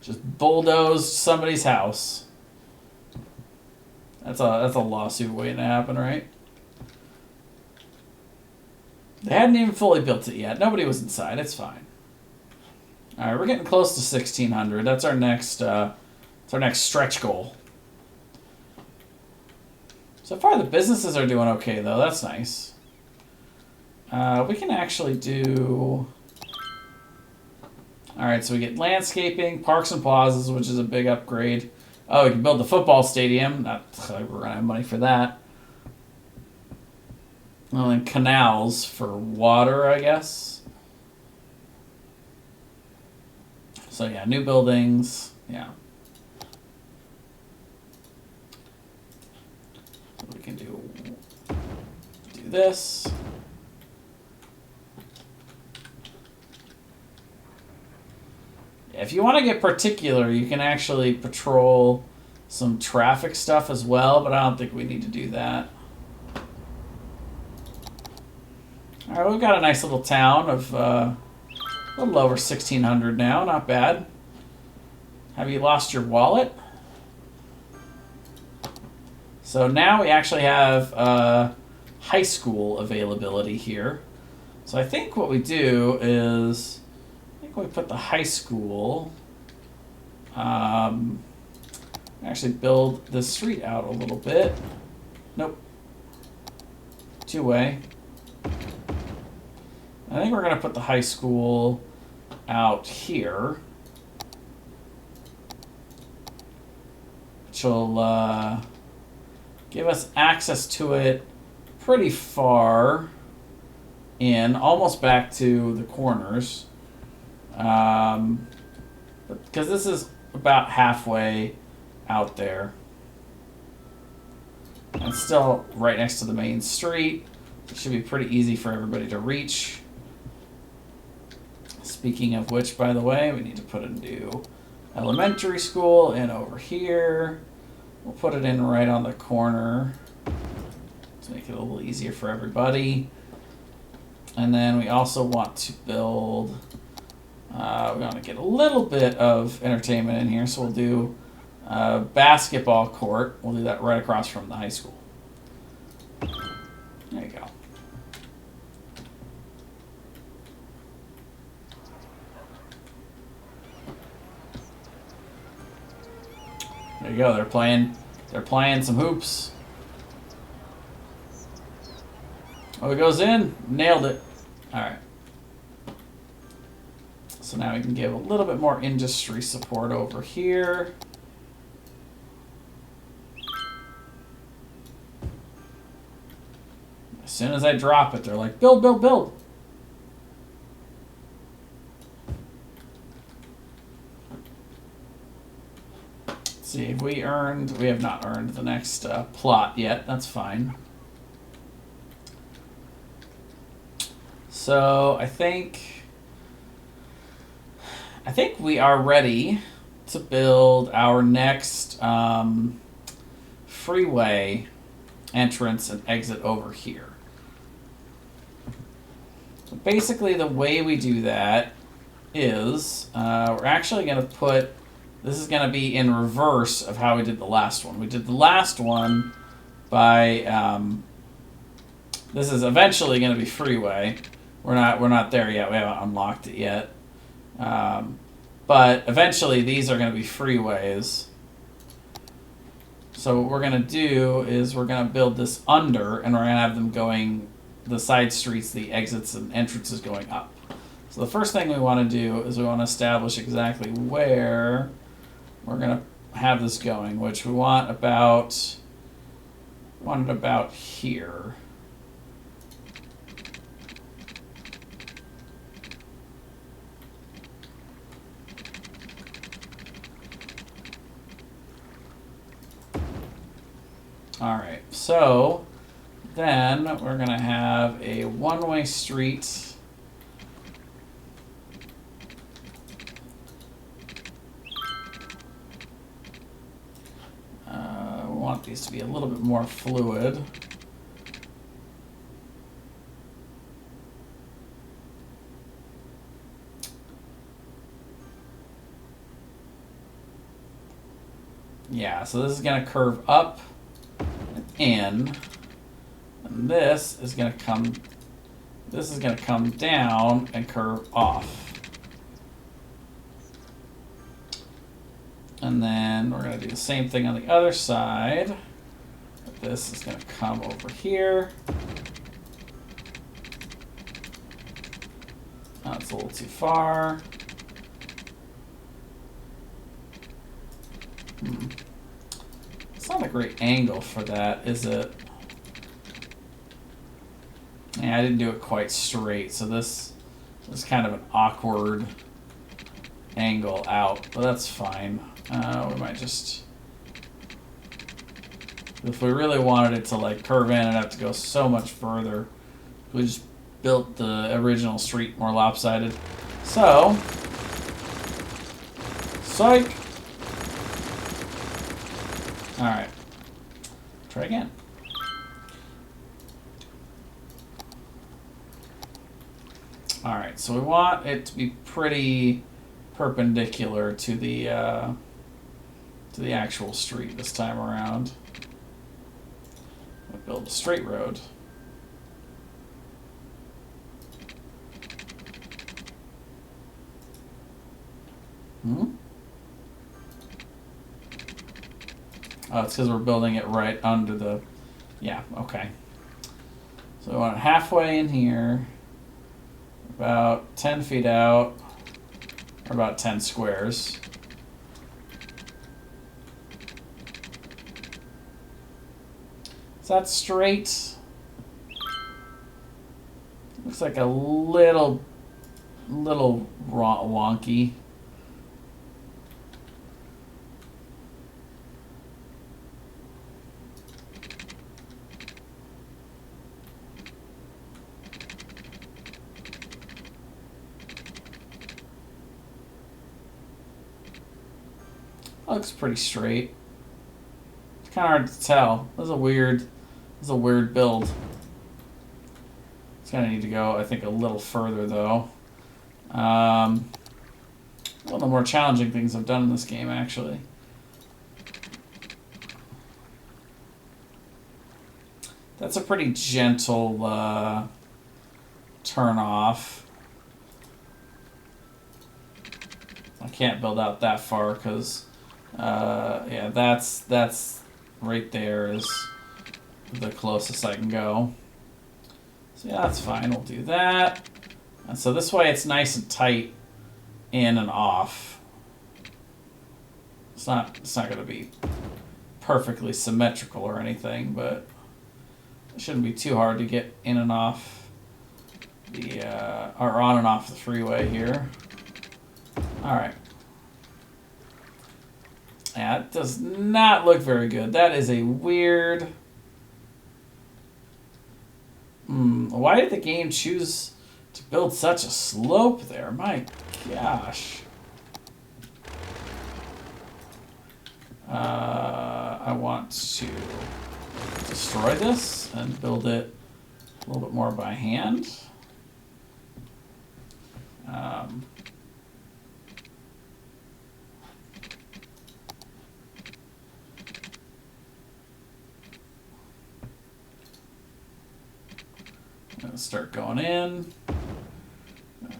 Just bulldozed somebody's house. That's a lawsuit waiting to happen, right? They hadn't even fully built it yet. Nobody was inside. It's fine. All right, we're getting close to 1,600. That's our next stretch goal. So far, the businesses are doing okay, though. That's nice. We can actually do... All right, so we get landscaping, parks and plazas, which is a big upgrade. Oh, we can build the football stadium. We're going to have money for that. Well, and canals for water, I guess. So, yeah, new buildings. Yeah. We can do this. If you want to get particular, you can actually patrol some traffic stuff as well, but I don't think we need to do that. All right, we've got a nice little town of a little over 1,600 now. Not bad. Have you lost your wallet? So now we actually have high school availability here. So I think what we do is... we put the high school, actually build this street out a little bit. Nope. Two-way. I think we're going to put the high school out here. Which will give us access to it pretty far in, almost back to the corners. Because this is about halfway out there. And still right next to the main street. It should be pretty easy for everybody to reach. Speaking of which, by the way, we need to put a new elementary school in over here. We'll put it in right on the corner to make it a little easier for everybody. And then we also want to build... we want to get a little bit of entertainment in here, so we'll do a basketball court. We'll do that right across from the high school. There you go. There you go. They're playing some hoops. Oh, it goes in. Nailed it. All right. So now we can give a little bit more industry support over here. As soon as I drop it, they're like, build, build, build. Let's see see. We have not earned the next plot yet. That's fine. So I think we are ready to build our next freeway entrance and exit over here. So basically the way we do that is we're actually going to put, this is going to be in reverse of how we did the last one. We did the last one by, this is eventually going to be freeway. We're not there yet. We haven't unlocked it yet. But eventually these are going to be freeways. So what we're going to do is we're going to build this under, and we're going to have them going, the side streets, the exits and entrances going up. So the first thing we want to do is we want to establish exactly where we're going to have this going, which we want it about here. All right, so then we're going to have a one-way street. We want these to be a little bit more fluid. Yeah, so this is going to curve up and in, and this is going to come down and curve off. And then we're going to do the same thing on the other side. This is going to come over here. Oh, it's a little too far. It's not a great angle for that, is it? Yeah, I didn't do it quite straight, so this is kind of an awkward angle out, but that's fine. We might just, if we really wanted it to like curve in, I'd have to go so much further. We just built the original street more lopsided. So, psych. All right, try again. All right, so we want it to be pretty perpendicular to the actual street this time around. We'll build a straight road. Oh, it's because we're building it right under the... Yeah, okay. So we want it halfway in here, about 10 feet out, or about 10 squares. Is that straight? Looks like a little wonky. Looks pretty straight. It's kind of hard to tell. This is a weird build. It's gonna need to go, I think, a little further though. One of the more challenging things I've done in this game, actually. That's a pretty gentle turn off. I can't build out that far because, yeah, that's right there is the closest I can go. So yeah, that's fine. We'll do that. And so this way it's nice and tight in and off. It's not going to be perfectly symmetrical or anything, but it shouldn't be too hard to get in and off the or on and off the freeway here. All right. Yeah, it does not look very good. That is a weird... why did the game choose to build such a slope there? My gosh. I want to destroy this and build it a little bit more by hand. Start going in.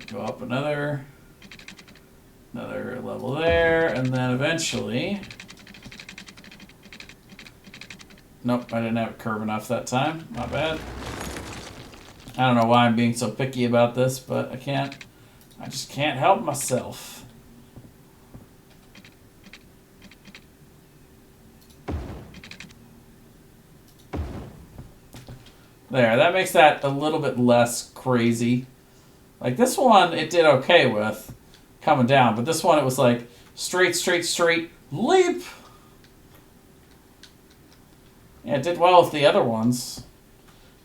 Go up another level there, and then eventually... Nope, I didn't have it curve enough that time. My bad. I don't know why I'm being so picky about this, but I just can't help myself. There, that makes that a little bit less crazy. Like this one, it did okay with coming down, but this one, it was like straight, straight, straight, leap. Yeah, it did well with the other ones.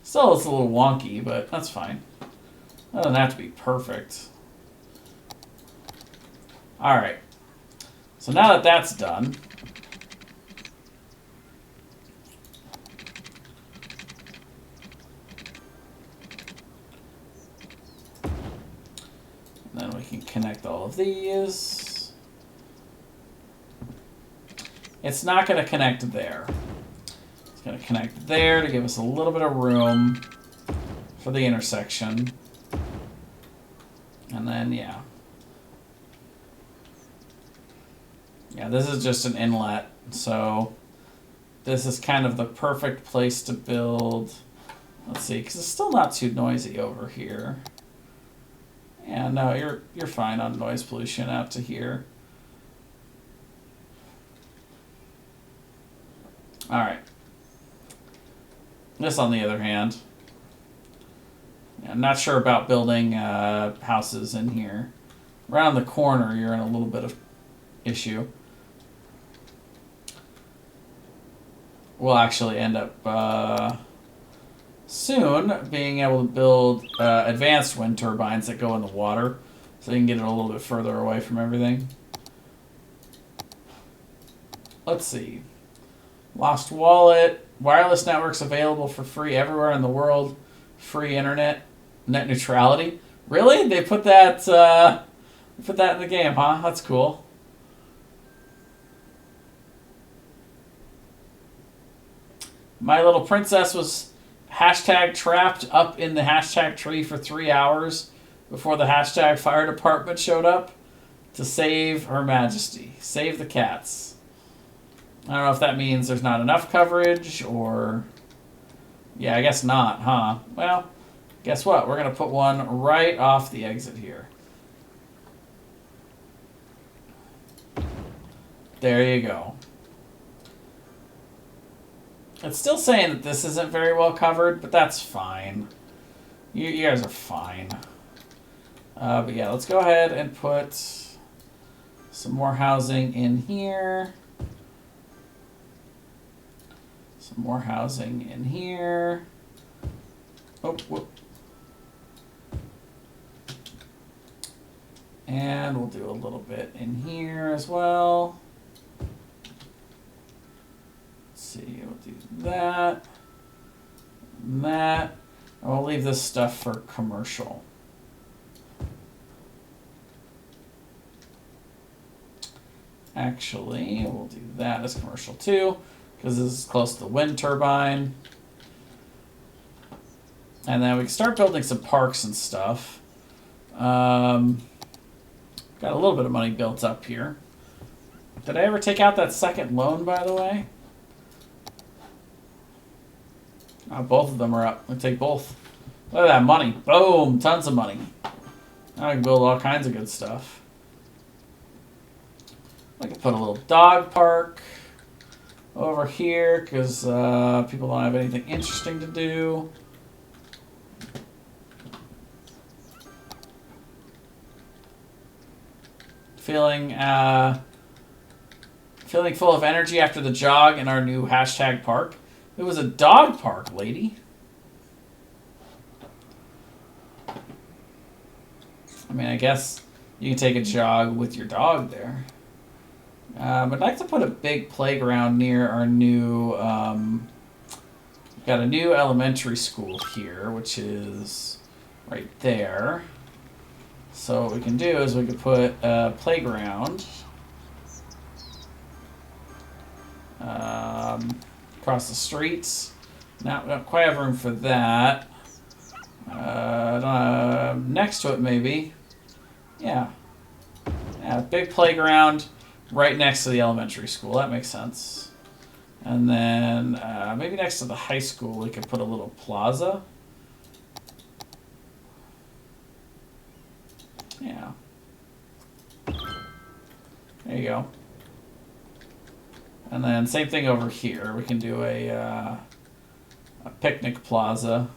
Still, it's a little wonky, but that's fine. That doesn't have to be perfect. Alright. So now that that's done... then we can connect all of these. It's not going to connect there. It's going to connect there to give us a little bit of room for the intersection. And then, yeah. Yeah, this is just an inlet. So this is kind of the perfect place to build. Let's see, because it's still not too noisy over here. Yeah, no, you're fine on noise pollution out to here. All right. This, on the other hand, I'm not sure about building houses in here. Around the corner, you're in a little bit of issue. We'll actually end up soon being able to build advanced wind turbines that go in the water, so you can get it a little bit further away from everything. Let's see. Lost Wallet. Wireless networks available for free everywhere in the world. Free internet. Net neutrality. Really? They put that in the game, huh? That's cool. My Little Princess was hashtag trapped up in the hashtag tree for 3 hours before the hashtag fire department showed up to save Her Majesty. Save the cats. I don't know if that means there's not enough coverage or... Yeah, I guess not, huh? Well, guess what? We're going to put one right off the exit here. There you go. It's still saying that this isn't very well covered, but that's fine. You guys are fine. But yeah, let's go ahead and put some more housing in here. Some more housing in here. Oh, whoop. And we'll do a little bit in here as well. Let's see, we'll do that. And that. And we'll leave this stuff for commercial. Actually, we'll do that as commercial too, because this is close to the wind turbine. And then we can start building some parks and stuff. Got a little bit of money built up here. Did I ever take out that second loan, by the way? Oh, both of them are up. I'll take both. Look at that money. Boom! Tons of money. Now I can build all kinds of good stuff. I can put a little dog park over here because people don't have anything interesting to do. Feeling full of energy after the jog in our new hashtag park. It was a dog park, lady. I mean, I guess you can take a jog with your dog there. I'd like to put a big playground near our new... we've got a new elementary school here, which is right there. So what we can do is we could put a playground across the streets. Now we don't quite have room for that. Next to it, maybe. Yeah. Yeah, big playground right next to the elementary school. That makes sense. And then maybe next to the high school, we could put a little plaza. Yeah. There you go. And then same thing over here. We can do a picnic plaza.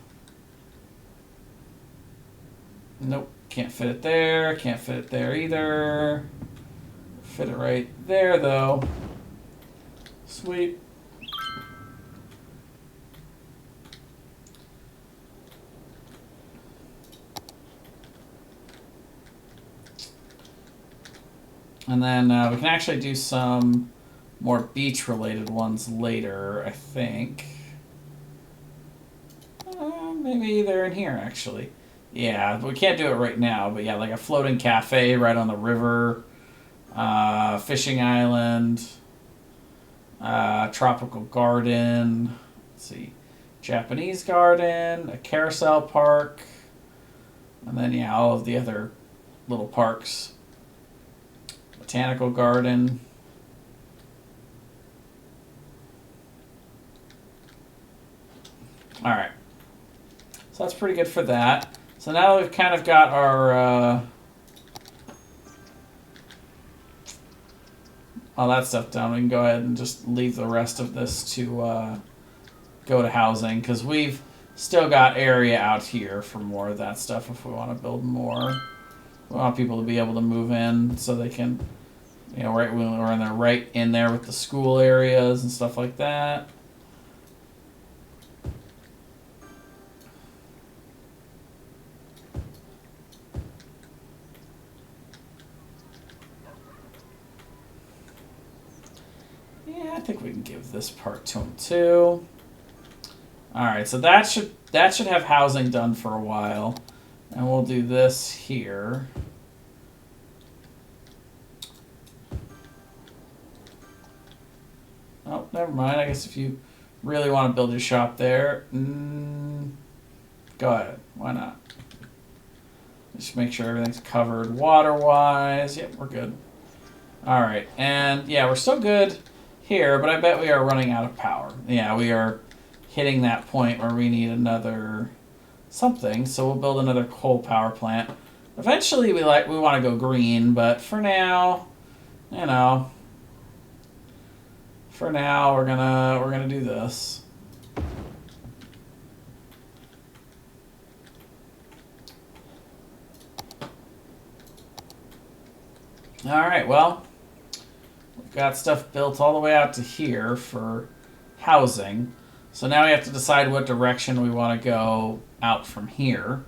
Nope, can't fit it there. Can't fit it there either. Fit it right there, though. Sweet. And then we can actually do some more beach-related ones later, I think. Maybe they're in here, actually. Yeah, we can't do it right now, but yeah, like a floating cafe right on the river, fishing island, tropical garden, let's see, Japanese garden, a carousel park, and then, yeah, all of the other little parks. Botanical garden. All right. So that's pretty good for that. So now we've kind of got our all that stuff done. We can go ahead and just leave the rest of this to go to housing, because we've still got area out here for more of that stuff if we want to build more. We want people to be able to move in so they can, you know, right when we're in there, right in there with the school areas and stuff like that. Yeah, I think we can give this part to them too. All right, so that should have housing done for a while, and we'll do this here. Oh, never mind. I guess if you really want to build your shop there, go ahead. Why not? Just make sure everything's covered water-wise. Yep, we're good. All right, and yeah, we're still good here, but I bet we are running out of power. Yeah, we are hitting that point where we need another something, so we'll build another coal power plant. Eventually, we want to go green, but for now, you know, for now we're gonna do this. All right, well, we've got stuff built all the way out to here for housing. So now we have to decide what direction we want to go out from here.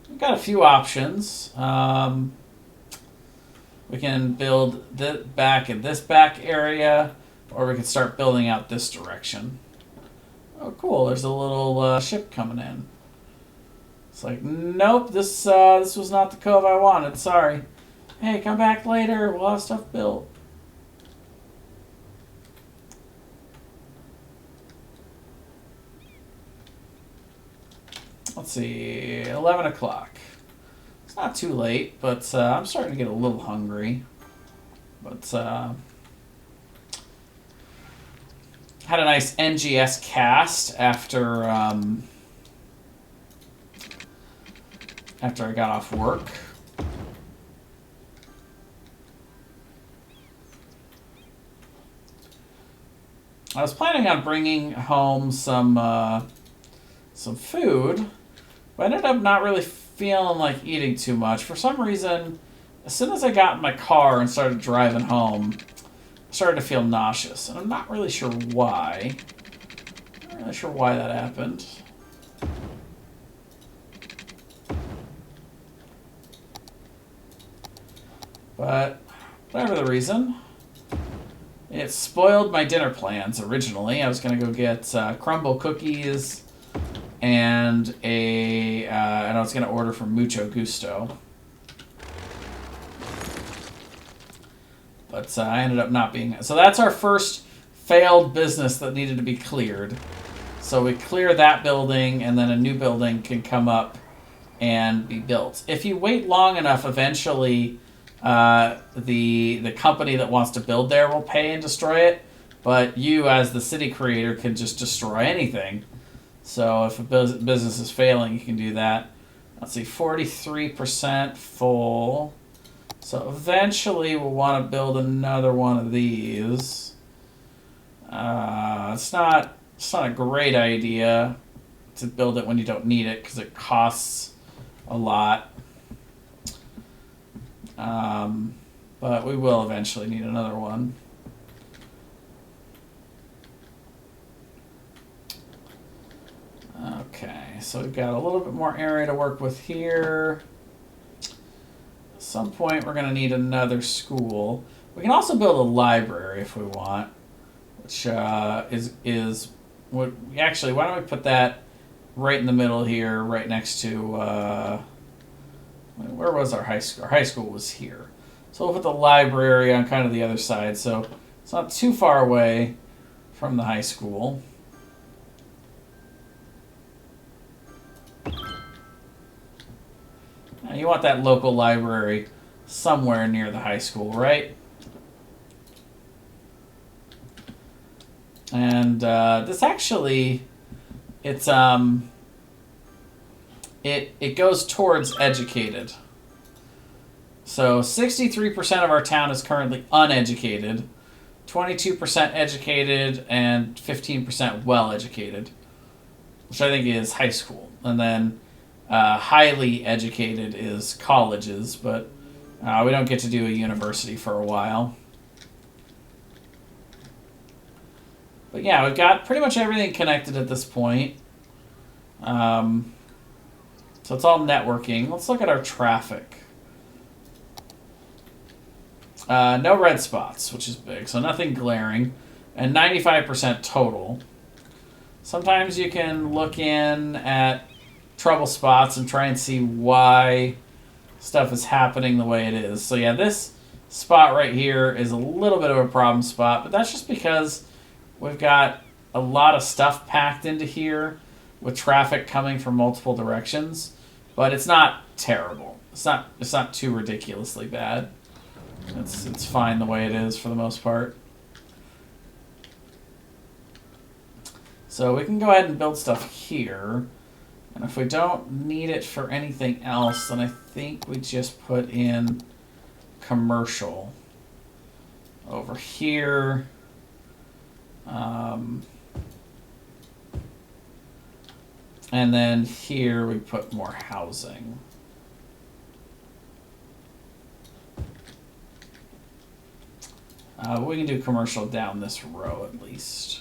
We've got a few options. We can build back in this back area, or we can start building out this direction. Oh, cool. There's a little ship coming in. It's like, nope, this was not the cove I wanted. Sorry. Hey, come back later. We'll have stuff built. Let's see, 11 o'clock. It's not too late, but I'm starting to get a little hungry. But had a nice NGS cast after I got off work. I was planning on bringing home some food, but I ended up not really feeling like eating too much. For some reason, as soon as I got in my car and started driving home, started to feel nauseous, and I'm not really sure why. Not really sure why that happened. But whatever the reason, it spoiled my dinner plans originally. I was going to go get crumble cookies and and I was going to order from Mucho Gusto. But I ended up not being... So that's our first failed business that needed to be cleared. So we clear that building, and then a new building can come up and be built. If you wait long enough, eventually the company that wants to build there will pay and destroy it. But you, as the city creator, can just destroy anything. So if a business is failing, you can do that. Let's see, 43% full. So eventually we'll want to build another one of these. It's not a great idea to build it when you don't need it because it costs a lot. But we will eventually need another one. Okay, so we've got a little bit more area to work with here. At some point we're going to need another school. We can also build a library if we want, which is what actually, why don't we put that right in the middle here, right next to where was our high school? Our high school was here. So we'll put the library on kind of the other side, so it's not too far away from the high school. Now you want that local library somewhere near the high school, right? And this actually, it goes towards educated. So 63% of our town is currently uneducated, 22% educated, and 15% well-educated, which I think is high school. And then highly educated is colleges, but we don't get to do a university for a while. But yeah, we've got pretty much everything connected at this point. So it's all networking. Let's look at our traffic. No red spots, which is big, so nothing glaring. And 95% total. Sometimes you can look in at trouble spots and try and see why stuff is happening the way it is. So yeah, this spot right here is a little bit of a problem spot, but that's just because we've got a lot of stuff packed into here with traffic coming from multiple directions, but it's not terrible. It's not too ridiculously bad. It's fine the way it is for the most part. So we can go ahead and build stuff here. And if we don't need it for anything else, then I think we just put in commercial over here. And then here we put more housing. We can do commercial down this row at least.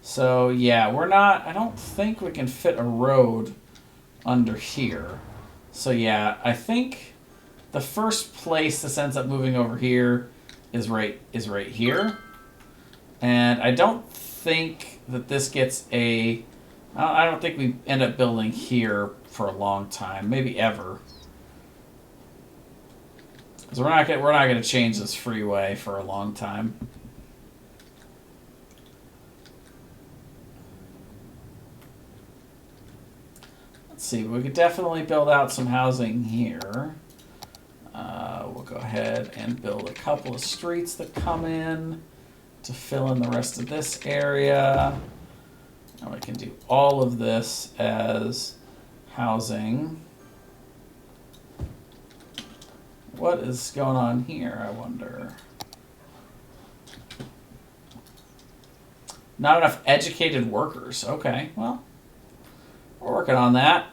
So yeah, I don't think we can fit a road under here. So yeah, I think the first place this ends up moving over here is right here. And I don't think that this gets I don't think we end up building here for a long time, maybe ever. Because we're not going to change this freeway for a long time. Let's see, we could definitely build out some housing here. We'll go ahead and build a couple of streets that come in to fill in the rest of this area. And we can do all of this as housing. What is going on here, I wonder? Not enough educated workers. Okay, well, we're working on that.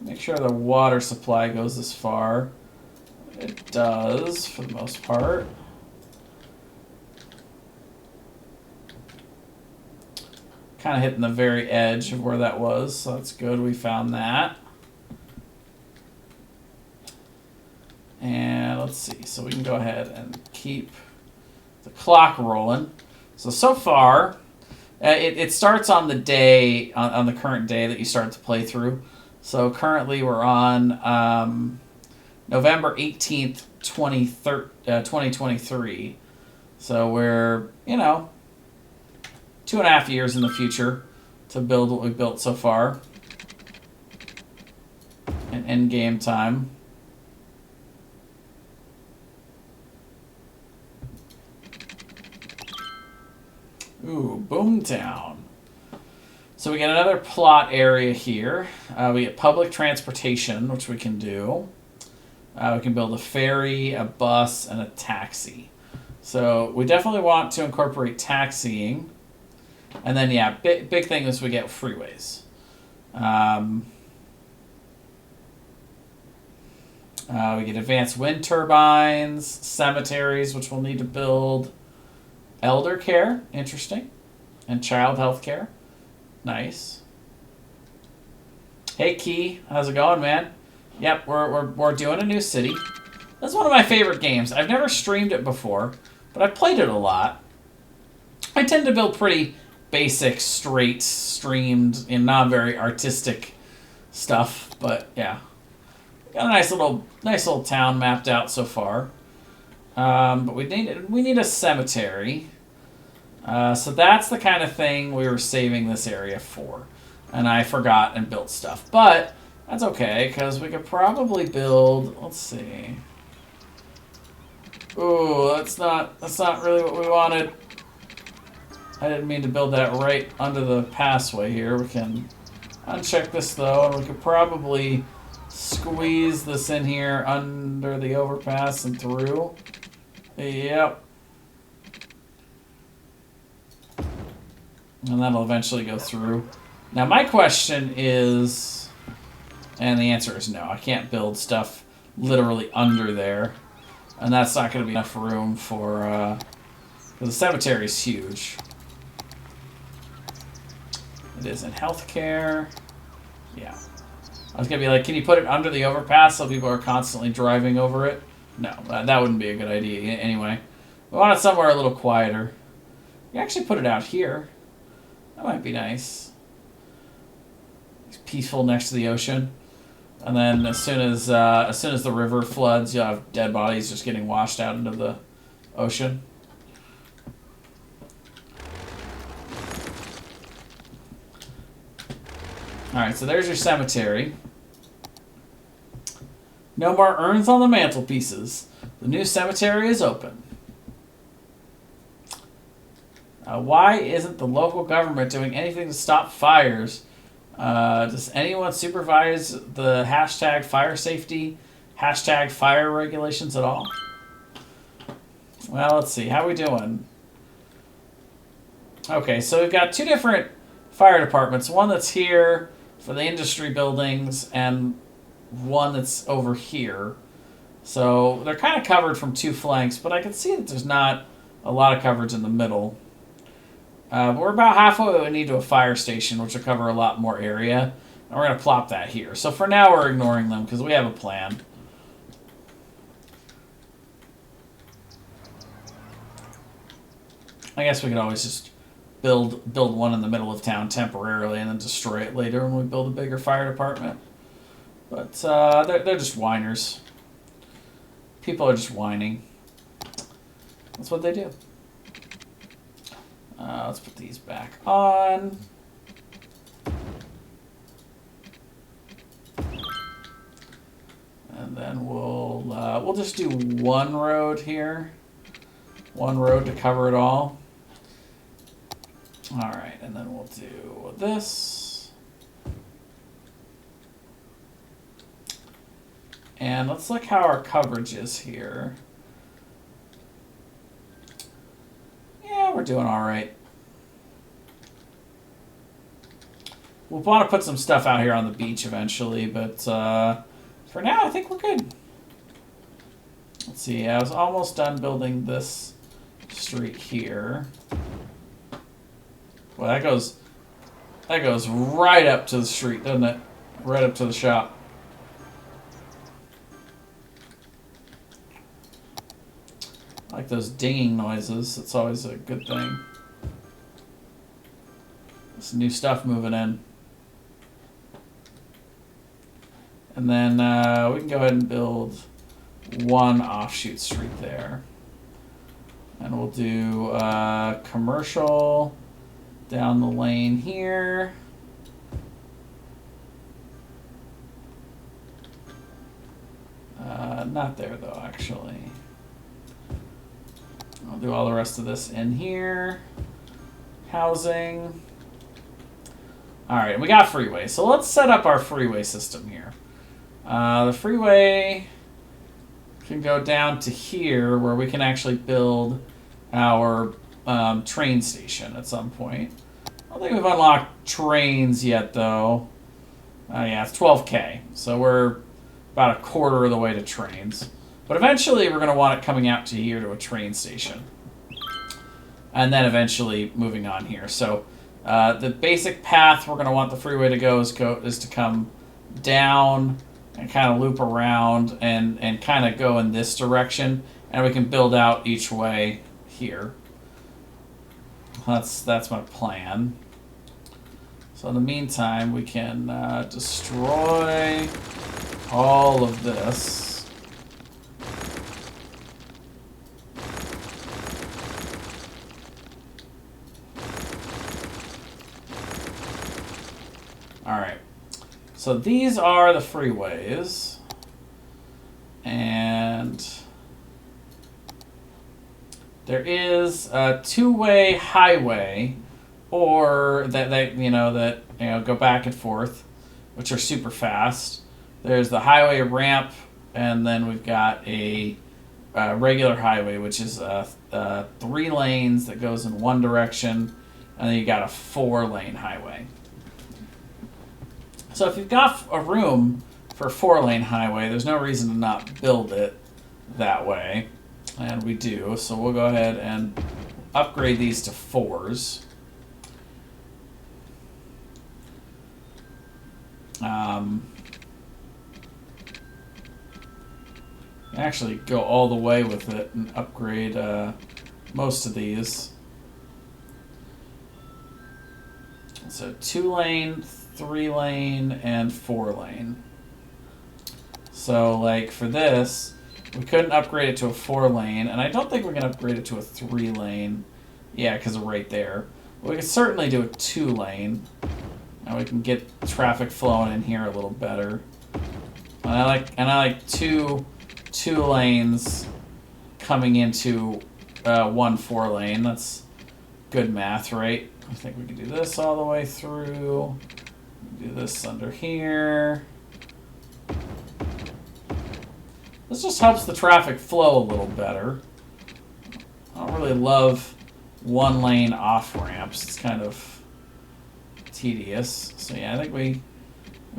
Make sure the water supply goes this far. It does, for the most part. Kind of hitting the very edge of where that was, so that's good. We found that. And let's see. So we can go ahead and keep the clock rolling. So far, it starts on the day, on the current day that you start to play through. So currently we're on November 18th, 2023. So we're, 2.5 years in the future to build what we've built so far. And end game time. Ooh, Boomtown. So we get another plot area here. We get public transportation, which we can do. We can build a ferry, a bus, and a taxi. So we definitely want to incorporate taxiing. And then, yeah, big thing is we get freeways. We get advanced wind turbines, cemeteries, which we'll need to build. Elder care, interesting. And child health care. Nice. Hey, Key, how's it going, man? Yep, we're doing a new city. That's one of my favorite games. I've never streamed it before, but I've played it a lot. I tend to build pretty basic, straight, streamed, and not very artistic stuff, but yeah. Got a nice little town mapped out so far. But we need a cemetery. So that's the kind of thing we were saving this area for. And I forgot and built stuff. But that's okay, because we could probably build, let's see. Ooh, that's not really what we wanted. I didn't mean to build that right under the passway here. We can uncheck this though, and we could probably squeeze this in here under the overpass and through. Yep. And that'll eventually go through. Now my question is, and the answer is no, I can't build stuff literally under there. And that's not going to be enough room for, the cemetery is huge. It is in healthcare. Yeah. I was going to be like, can you put it under the overpass so people are constantly driving over it? No, that wouldn't be a good idea anyway. We want it somewhere a little quieter. You actually put it out here. That might be nice. It's peaceful next to the ocean. And then as soon as the river floods, you'll have dead bodies just getting washed out into the ocean. Alright, so there's your cemetery. No more urns on the mantelpieces. The new cemetery is open. Why isn't the local government doing anything to stop fires? Does anyone supervise the hashtag fire safety, hashtag fire regulations at all? Well, let's see. How are we doing? Okay, so we've got two different fire departments. One that's here for the industry buildings and one that's over here. So they're kind of covered from two flanks, but I can see that there's not a lot of coverage in the middle. But we're about halfway we need to a fire station, which will cover a lot more area. And we're going to plop that here. So for now, we're ignoring them because we have a plan. I guess we could always just build one in the middle of town temporarily and then destroy it later when we build a bigger fire department. But they're just whiners. People are just whining. That's what they do. Let's put these back on. And then we'll just do one road here. One road to cover it all. All right, and then we'll do this. And let's look how our coverage is here. doing all right. We'll want to put some stuff out here on the beach eventually, but for now, I think we're good. Let's see. I was almost done building this street here. Well, that goes right up to the street, doesn't it? Right up to the shop. I like those dinging noises. It's always a good thing. There's new stuff moving in. And then we can go ahead and build one offshoot street there. And we'll do commercial down the lane here. Not there though, actually. I'll do all the rest of this in here. Housing. Alright, we got freeway. So let's set up our freeway system here. The freeway can go down to here where we can actually build our train station at some point. I don't think we've unlocked trains yet, though. Yeah, it's 12K, so we're about a quarter of the way to trains. But eventually, we're going to want it coming out to here to a train station. And then eventually moving on here. So the basic path we're going to want the freeway to go is to come down and kind of loop around and kind of go in this direction. And we can build out each way here. That's my plan. So in the meantime, we can destroy all of this. Alright. So these are the freeways. And there is a two-way highway, or that go back and forth, which are super fast. There's the highway ramp, and then we've got a regular highway, which is 3 lanes that goes in one direction, and then you got a 4-lane highway. So if you've got a room for a 4-lane highway, there's no reason to not build it that way. And we do, so we'll go ahead and upgrade these to 4s. Actually go all the way with it and upgrade most of these. So 2-lane, 3-lane, and 4-lane. So like for this, we couldn't upgrade it to a 4-lane, and I don't think we're going to upgrade it to a 3-lane. Yeah, because of right there. But we can certainly do a 2-lane. And we can get traffic flowing in here a little better. And I like two lanes coming into 1 4-lane. That's good math, right? I think we can do this all the way through. Do this under here. This just helps the traffic flow a little better. I don't really love 1-lane off-ramps. It's kind of tedious. So yeah, I think we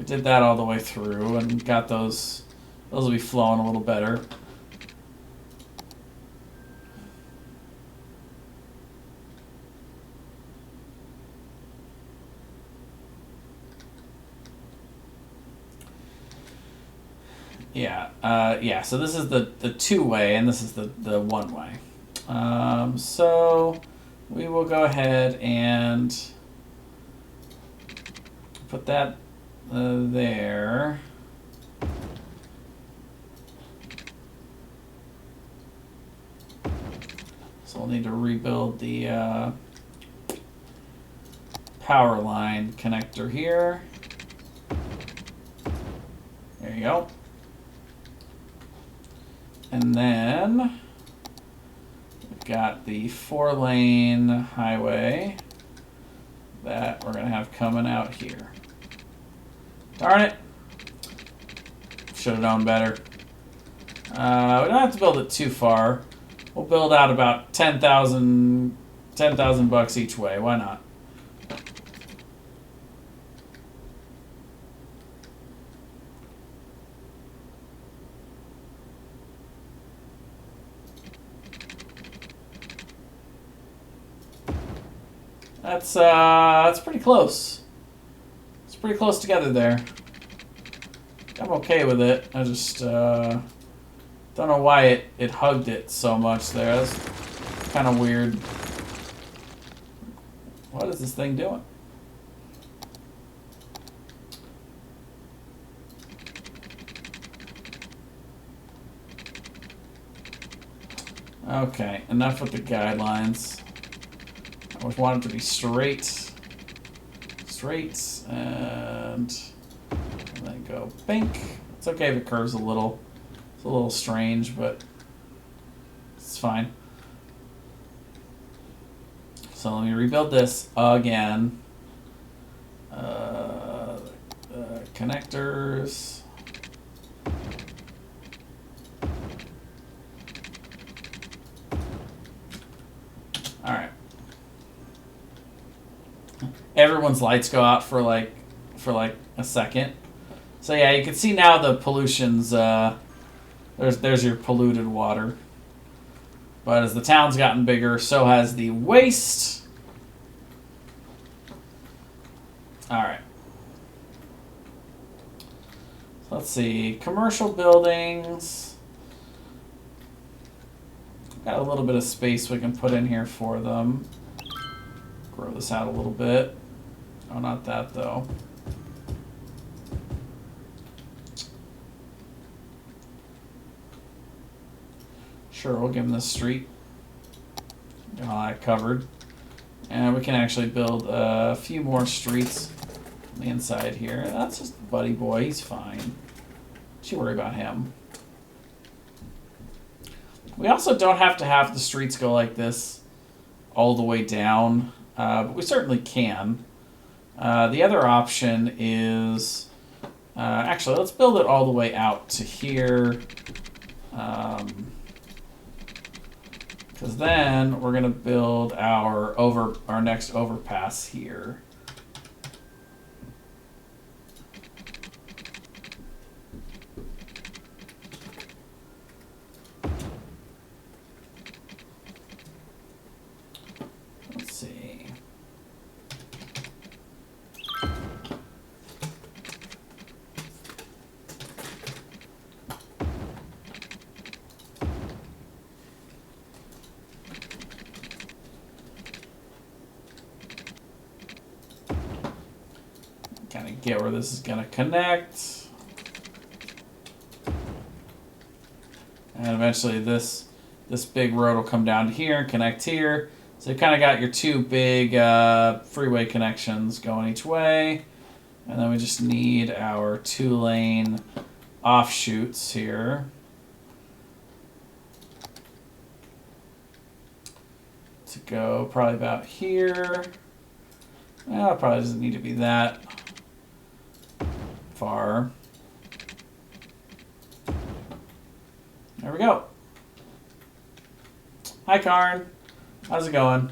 did that all the way through and got those. Those will be flowing a little better. Yeah, so this is the 2-way, and this is the 1-way. So we will go ahead and put that there. So we'll need to rebuild the power line connector here. There you go. And then we've got the 4-lane highway that we're going to have coming out here. Darn it. Should have known better. We don't have to build it too far. We'll build out about 10,000 $10,000 each way. Why not? That's pretty close. It's pretty close together there. I'm okay with it. I just don't know why it hugged it so much there. That's kind of weird. What is this thing doing? Okay, enough with the guidelines. I always want it to be straight. Straight, and then go pink. It's okay if it curves a little. It's a little strange, but it's fine. So let me rebuild this again. Connectors. All right. Everyone's lights go out for like a second. So yeah, you can see now the pollution's there's your polluted water. But as the town's gotten bigger, so has the waste. All right. So let's see, commercial buildings. Got a little bit of space we can put in here for them. Grow this out a little bit. Oh, not that though. Sure, we'll give them this street. Got all that covered. And we can actually build a few more streets on the inside here. That's just Buddy Boy, he's fine. Don't you worry about him. We also don't have to have the streets go like this all the way down, but we certainly can. The other option is, actually, let's build it all the way out to here. Because then we're going to build our next overpass here. Let's see. Kind of get where this is going to connect. And eventually this big road will come down to here and connect here. So you kind of got your two big freeway connections going each way. And then we just need our 2-lane offshoots here. To go probably about here. Well, it probably doesn't need to be that far. There we go. Hi, Karn. How's it going?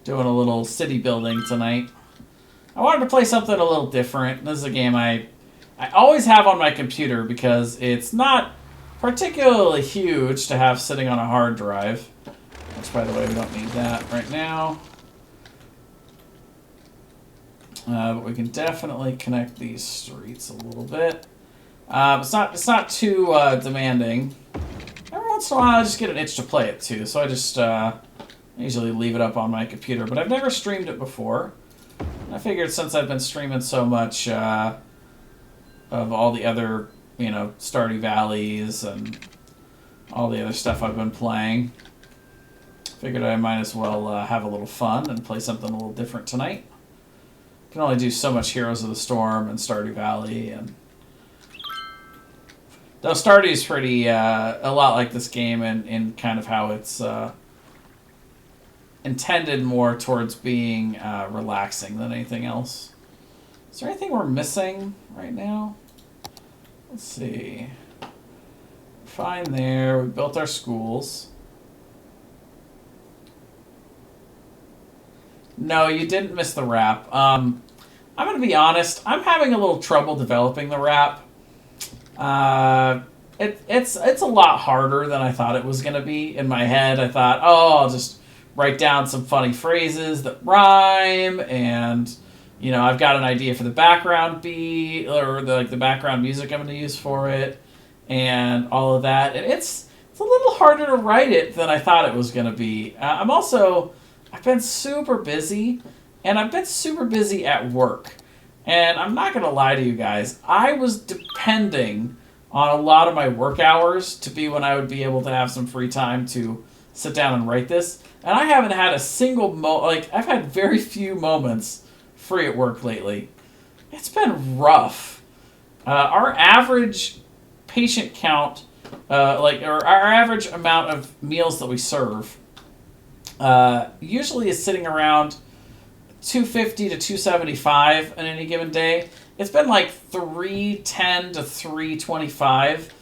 Doing a little city building tonight. I wanted to play something a little different. This is a game I always have on my computer because it's not particularly huge to have sitting on a hard drive. Which, by the way, we don't need that right now. But we can definitely connect these streets a little bit. It's not too demanding. Every once in a while, I just get an itch to play it too, so I just usually leave it up on my computer. But I've never streamed it before. I figured since I've been streaming so much of all the other, Stardew Valleys and all the other stuff I've been playing, figured I might as well have a little fun and play something a little different tonight. Can only do so much Heroes of the Storm and Stardew Valley, and though Stardew is pretty a lot like this game in kind of how it's intended more towards being relaxing than anything else. Is there anything we're missing right now? Let's see. fine there. We built our schools. No, you didn't miss the wrap. I'm going to be honest. I'm having a little trouble developing the wrap. It's a lot harder than I thought it was going to be. In my head, I thought, oh, I'll just write down some funny phrases that rhyme, and I've got an idea for the background beat or the background music I'm going to use for it, and all of that. And it's a little harder to write it than I thought it was going to be. I've been super busy, and I've been super busy at work. And I'm not going to lie to you guys, I was depending on a lot of my work hours to be when I would be able to have some free time to sit down and write this. And I haven't had a single I've had very few moments free at work lately. It's been rough. Our average patient count, or our average amount of meals that we serve, usually is sitting around 250 to 275 on any given day. It's been like 310 to 325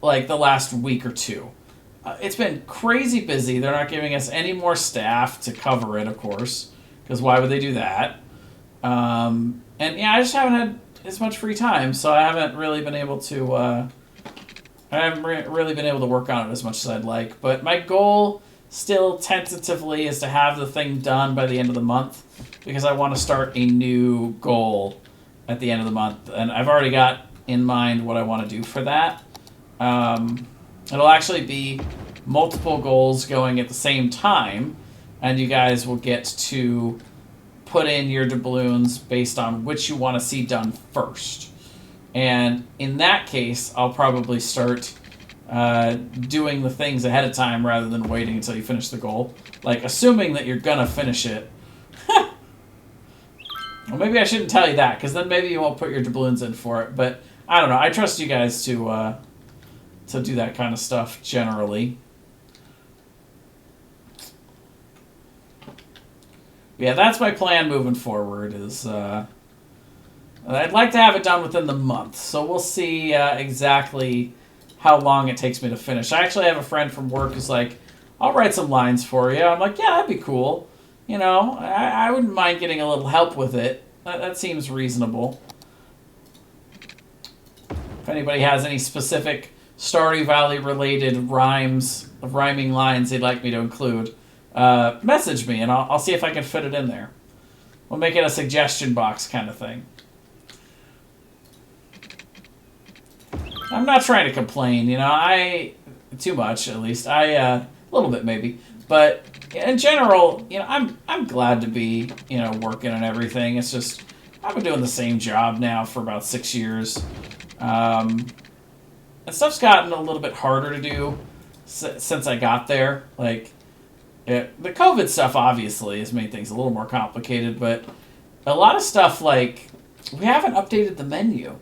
like the last week or two. It's been crazy busy. They're not giving us any more staff to cover it, of course, because why would they do that? And yeah, I just haven't had as much free time, so I haven't really been able to really been able to work on it as much as I'd like. But my goal still tentatively is to have the thing done by the end of the month, because I want to start a new goal at the end of the month, and I've already got in mind what I want to do for that. It'll actually be multiple goals going at the same time, and you guys will get to put in your doubloons based on which you want to see done first. And in that case, I'll probably start doing the things ahead of time rather than waiting until you finish the goal. Like, assuming that you're gonna finish it. Well, maybe I shouldn't tell you that, because then maybe you won't put your doubloons in for it. But I don't know. I trust you guys to do that kind of stuff generally. Yeah, that's my plan moving forward. I'd like to have it done within the month, so we'll see exactly how long it takes me to finish. I actually have a friend from work who's like, I'll write some lines for you. I'm like, yeah, that'd be cool. I wouldn't mind getting a little help with it. That seems reasonable. If anybody has any specific Stardew Valley related rhyming lines they'd like me to include, message me and I'll see if I can fit it in there. We'll make it a suggestion box kind of thing. I'm not trying to complain, too much at least. A little bit maybe, but in general, I'm glad to be, working and everything. It's just I've been doing the same job now for about 6 years, and stuff's gotten a little bit harder to do since I got there. Like, the COVID stuff obviously has made things a little more complicated, but a lot of stuff, like, we haven't updated the menu.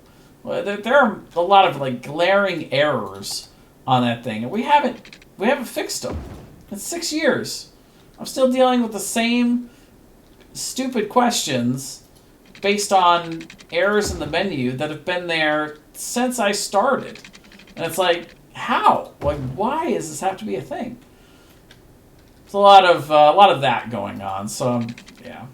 There are a lot of glaring errors on that thing, and we haven't fixed them. It's 6 years. I'm still dealing with the same stupid questions based on errors in the menu that have been there since I started. And it's like, how? Why does this have to be a thing? There's a lot of that going on. So yeah.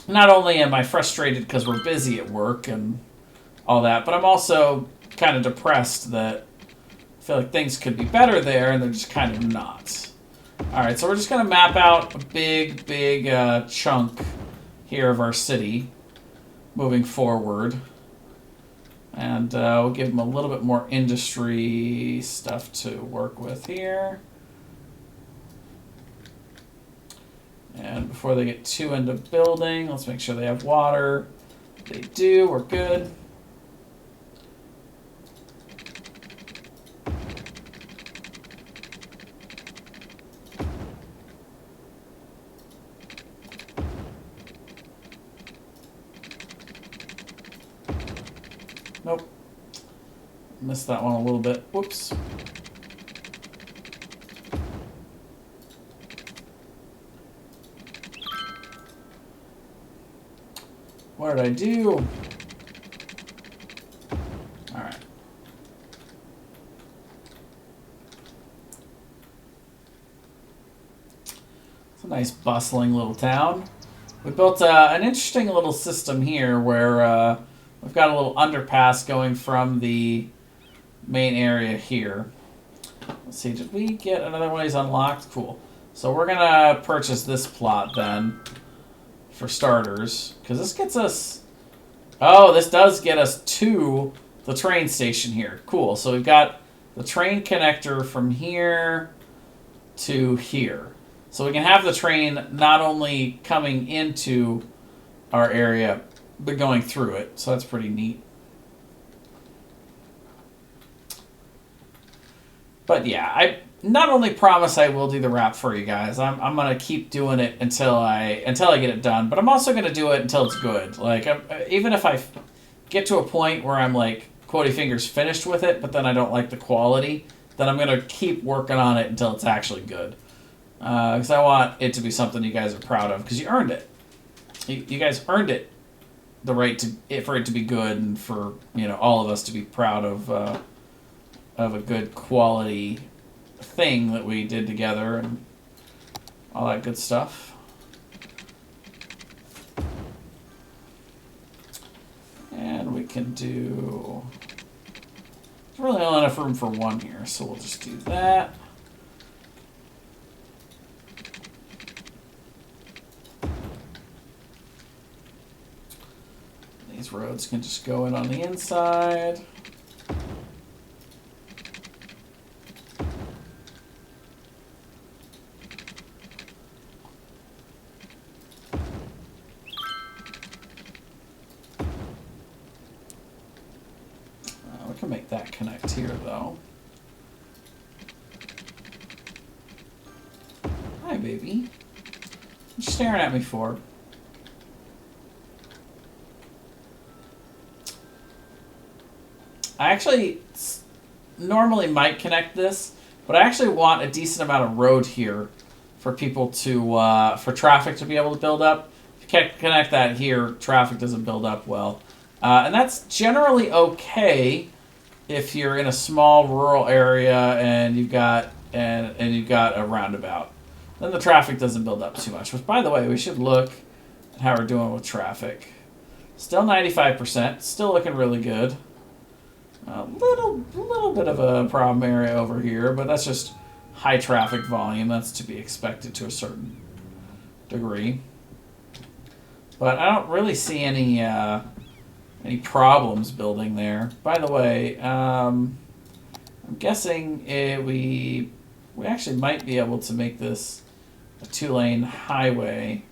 Not only am I frustrated because we're busy at work and all that, but I'm also kind of depressed that I feel like things could be better there, and they're just kind of not. Alright, so we're just going to map out a big chunk here of our city moving forward. And we'll give them a little bit more industry stuff to work with here. And before they get too into building, let's make sure they have water. They do, we're good. Nope. Missed that one a little bit. Whoops. What did I do? Alright. It's a nice bustling little town. We built an interesting little system here where we've got a little underpass going from the main area here. Let's see, did we get another one of these unlocked? Cool. So we're going to purchase this plot then, for starters, because this gets us... Oh, this does get us to the train station here. Cool. So we've got the train connector from here to here. So we can have the train not only coming into our area, but going through it. So that's pretty neat. But yeah, I not only promise I will do the wrap for you guys. I'm gonna keep doing it until I get it done. But I'm also gonna do it until it's good. Like even if I get to a point where I'm like quotey fingers finished with it, but then I don't like the quality, then I'm gonna keep working on it until it's actually good. Because I want it to be something you guys are proud of. Because you earned it. You guys earned it. The right for it to be good, and for all of us to be proud of a good quality thing that we did together and all that good stuff. And we can do... There's really only enough room for one here, so we'll just do that. These roads can just go in on the inside. We can make that connect here, though. Hi, baby. What you staring at me for? I actually normally might connect this, but I actually want a decent amount of road here for people to, for traffic to be able to build up. If you can't connect that here, traffic doesn't build up well. And that's generally okay if you're in a small rural area and you've got you've got a roundabout. Then the traffic doesn't build up too much. Which, by the way, we should look at how we're doing with traffic. Still 95%. Still looking really good. A little bit of a problem area over here, but that's just high traffic volume. That's to be expected to a certain degree. But I don't really see any problems building there. By the way, I'm guessing we actually might be able to make this a 2-lane highway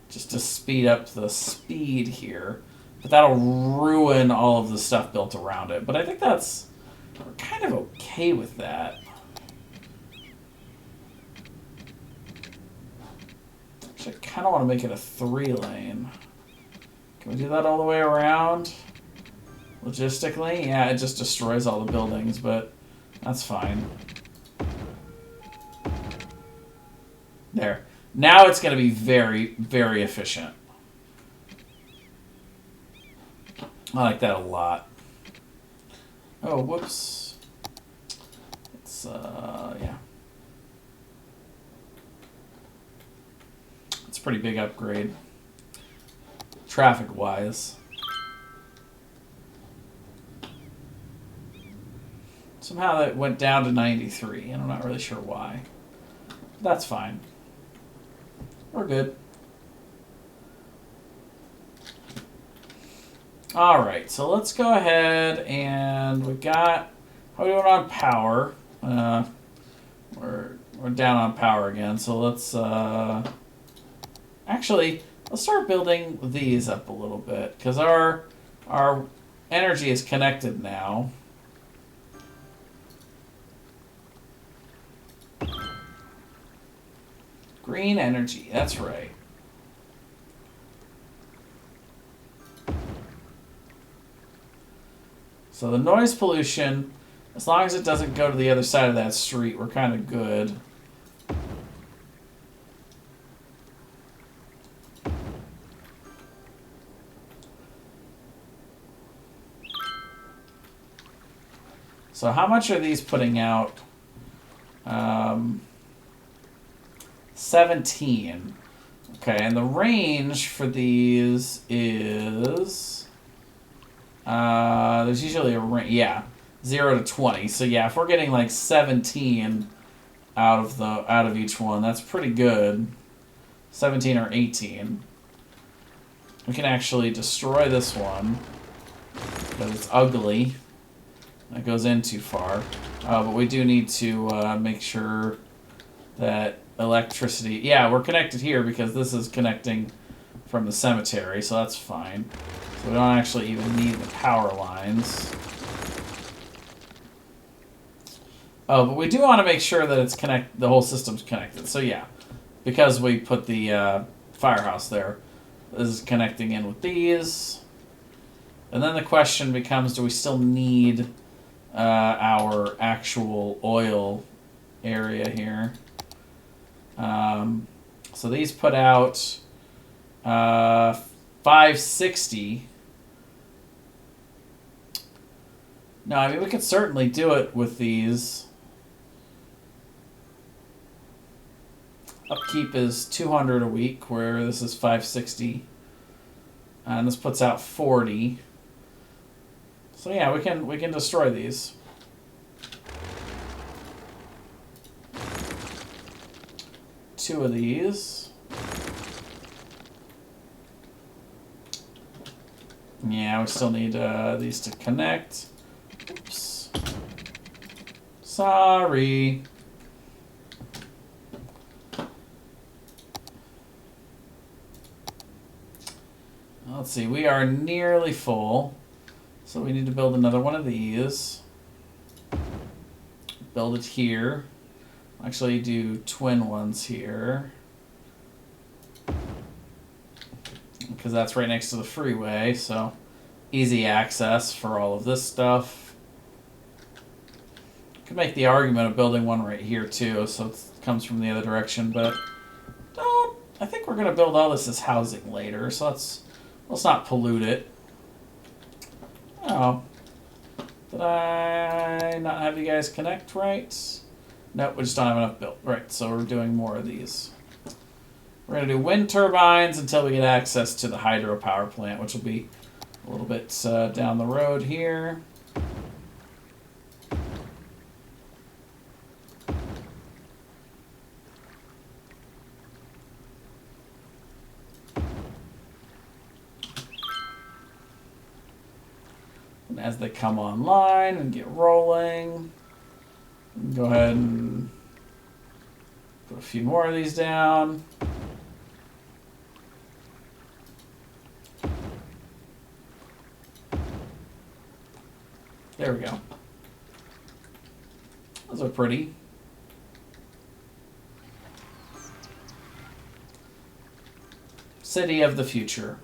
just to speed up the speed here. But that'll ruin all of the stuff built around it. But I think we're kind of okay with that. Actually, I kind of want to make it a 3-lane. Can we do that all the way around? Logistically? Yeah, it just destroys all the buildings, but that's fine. There. Now it's going to be very, very efficient. I like that a lot. Oh, whoops. It's, yeah. It's a pretty big upgrade. Traffic-wise. Somehow that went down to 93, and I'm not really sure why. That's fine. We're good. Alright, so let's go ahead and we've got... How are we doing on power? We're down on power again, so let's... Actually, let's start building these up a little bit, because our energy is connected now. Green energy, that's right. So the noise pollution, as long as it doesn't go to the other side of that street, we're kind of good. So how much are these putting out? 17. Okay, and the range for these is there's usually a range, yeah, 0 to 20. So yeah, if we're getting like 17 out of each one, that's pretty good. 17 or 18. We can actually destroy this one because it's ugly. That goes in too far. But we do need to make sure that electricity... Yeah, we're connected here because this is connecting from the cemetery, so that's fine. So we don't actually even need the power lines. Oh, but we do want to make sure that it's the whole system's connected. So yeah, because we put the firehouse there, this is connecting in with these. And then the question becomes, do we still need our actual oil area here? So these put out 560. No, I mean, we could certainly do it with these. Upkeep is 200 a week, where this is 560. And this puts out 40. So yeah, we can destroy these. Two of these. Yeah, we still need these to connect. Oops. Sorry. Let's see, we are nearly full. So we need to build another one of these. Build it here. Actually do twin ones here. Because that's right next to the freeway, so easy access for all of this stuff. Could make the argument of building one right here too, so it comes from the other direction, but don't. I think we're going to build all this as housing later, so let's not pollute it. Oh. Did I not have you guys connect right? Nope, we just don't have enough built. Right, so we're doing more of these. We're going to do wind turbines until we get access to the hydropower plant, which will be a little bit down the road here. And as they come online and get rolling, go ahead and put a few more of these down. There we go. Those are pretty. City of the future.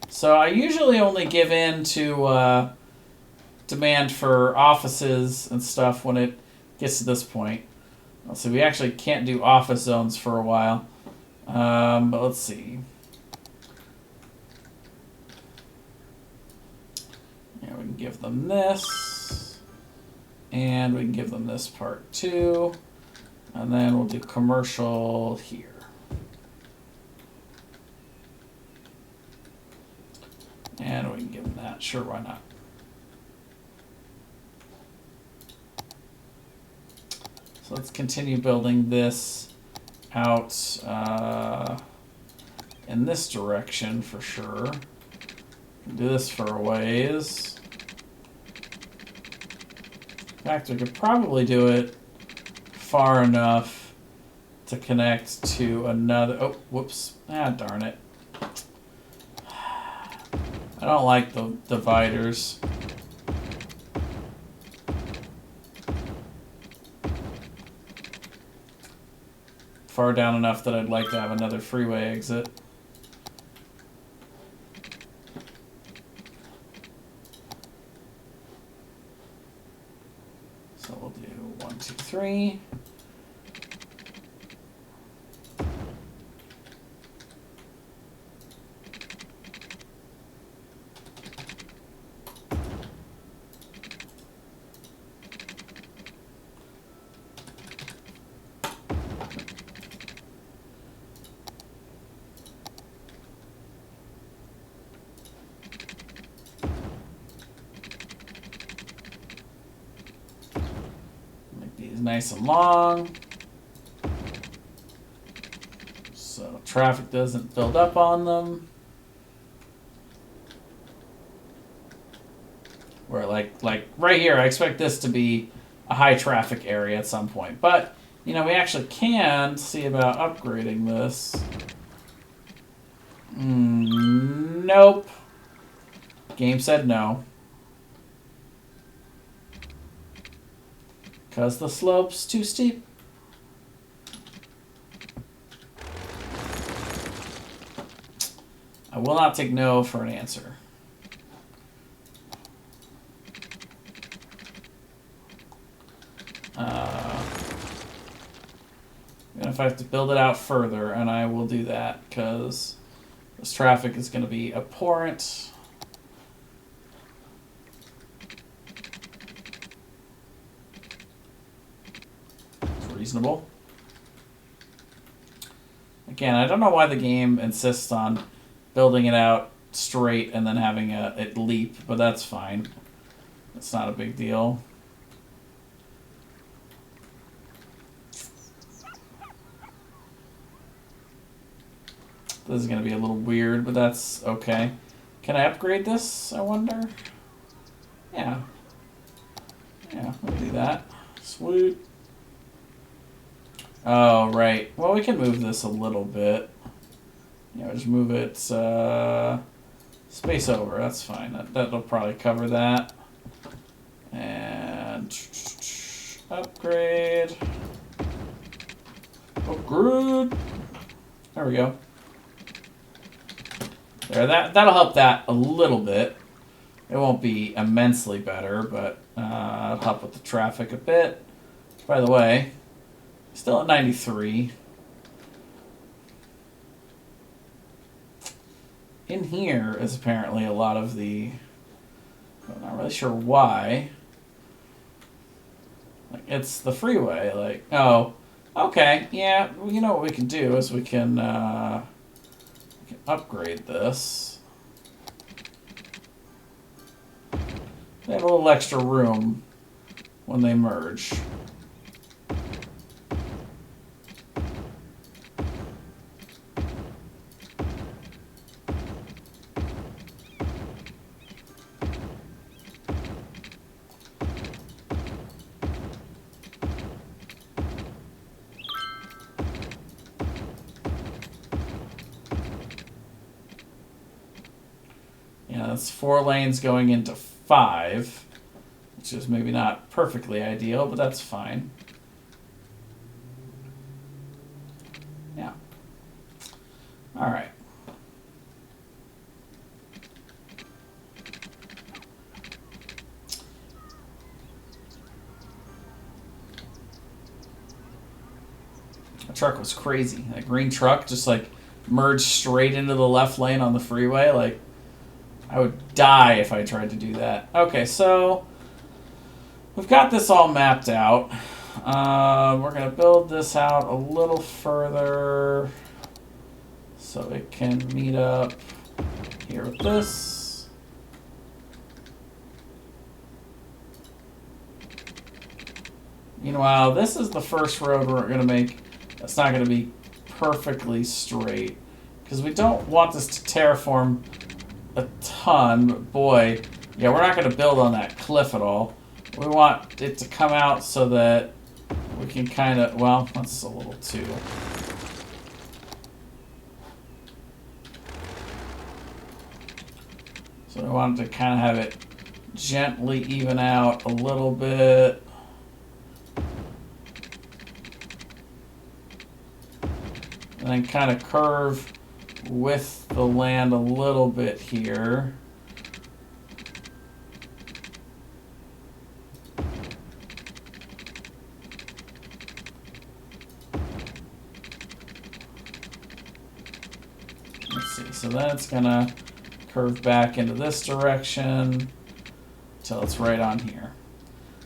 So I usually only give in to demand for offices and stuff when it gets to this point. So we actually can't do office zones for a while. But let's see. Yeah, we can give them this. And we can give them this part too. And then we'll do commercial here. And we can give them that. Sure, why not? So let's continue building this out in this direction for sure. Do this for a ways. In fact, we could probably do it far enough to connect to another... Oh, whoops. Ah, darn it. I don't like the dividers. Far down enough that I'd like to have another freeway exit. So we'll do 1, 2, 3. nice and long. So traffic doesn't build up on them. Where like right here, I expect this to be a high traffic area at some point. But, you know, we actually can see about upgrading this. Nope. Game said no. Because the slope's too steep. I will not take no for an answer. And if I have to build it out further, and I will do that, because this traffic is going to be abhorrent. It's reasonable. Again, I don't know why the game insists on building it out straight and then having it leap, but that's fine. It's not a big deal. This is going to be a little weird, but that's okay. Can I upgrade this, I wonder? Yeah. Yeah, we'll do that. Sweet. Oh, right. Well, we can move this a little bit. You know, just move it space over. That's fine. That'll probably cover that. And upgrade. Upgrade. There we go. There, that'll help that a little bit. It won't be immensely better, but it'll help with the traffic a bit. By the way, still at 93. In here is apparently a lot of the... I'm not really sure why. Like, it's the freeway. Like, oh, okay, yeah. Well, you know what we can do is we can upgrade this. They have a little extra room when they merge. That's 4 lanes going into 5, which is maybe not perfectly ideal, but that's fine. Yeah. All right. The truck was crazy. That green truck just like merged straight into the left lane on the freeway. Like, I would die if I tried to do that. Okay, so we've got this all mapped out. We're going to build this out a little further so it can meet up here with this. Meanwhile, this is the first road we're going to make that's not going to be perfectly straight, because we don't want this to terraform a ton, but boy, yeah, we're not going to build on that cliff at all. We want it to come out so that we can kind of, well, that's a little too. So we want to kind of have it gently even out a little bit. And then kind of curve with the land a little bit here. Let's see, so then it's gonna curve back into this direction until it's right on here.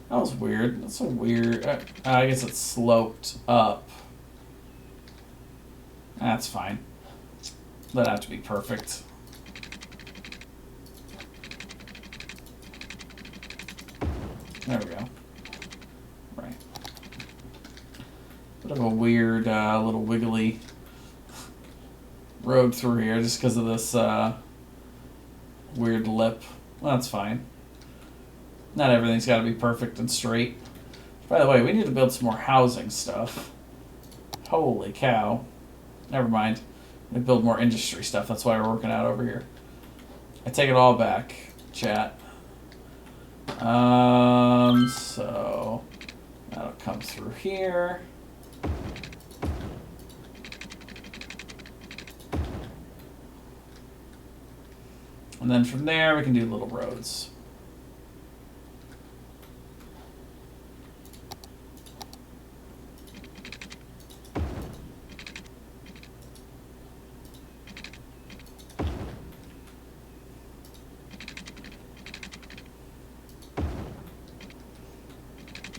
That was weird. That's a weird, I guess it's sloped up. That's fine. Doesn't have to be perfect. There we go. Right. Bit of a weird, little wiggly road through here just because of this weird lip. Well, that's fine. Not everything's got to be perfect and straight. By the way, we need to build some more housing stuff. Holy cow. Never mind. We build more industry stuff. That's why we're working out over here. I take it all back, chat. So that'll come through here. And then from there, we can do little roads.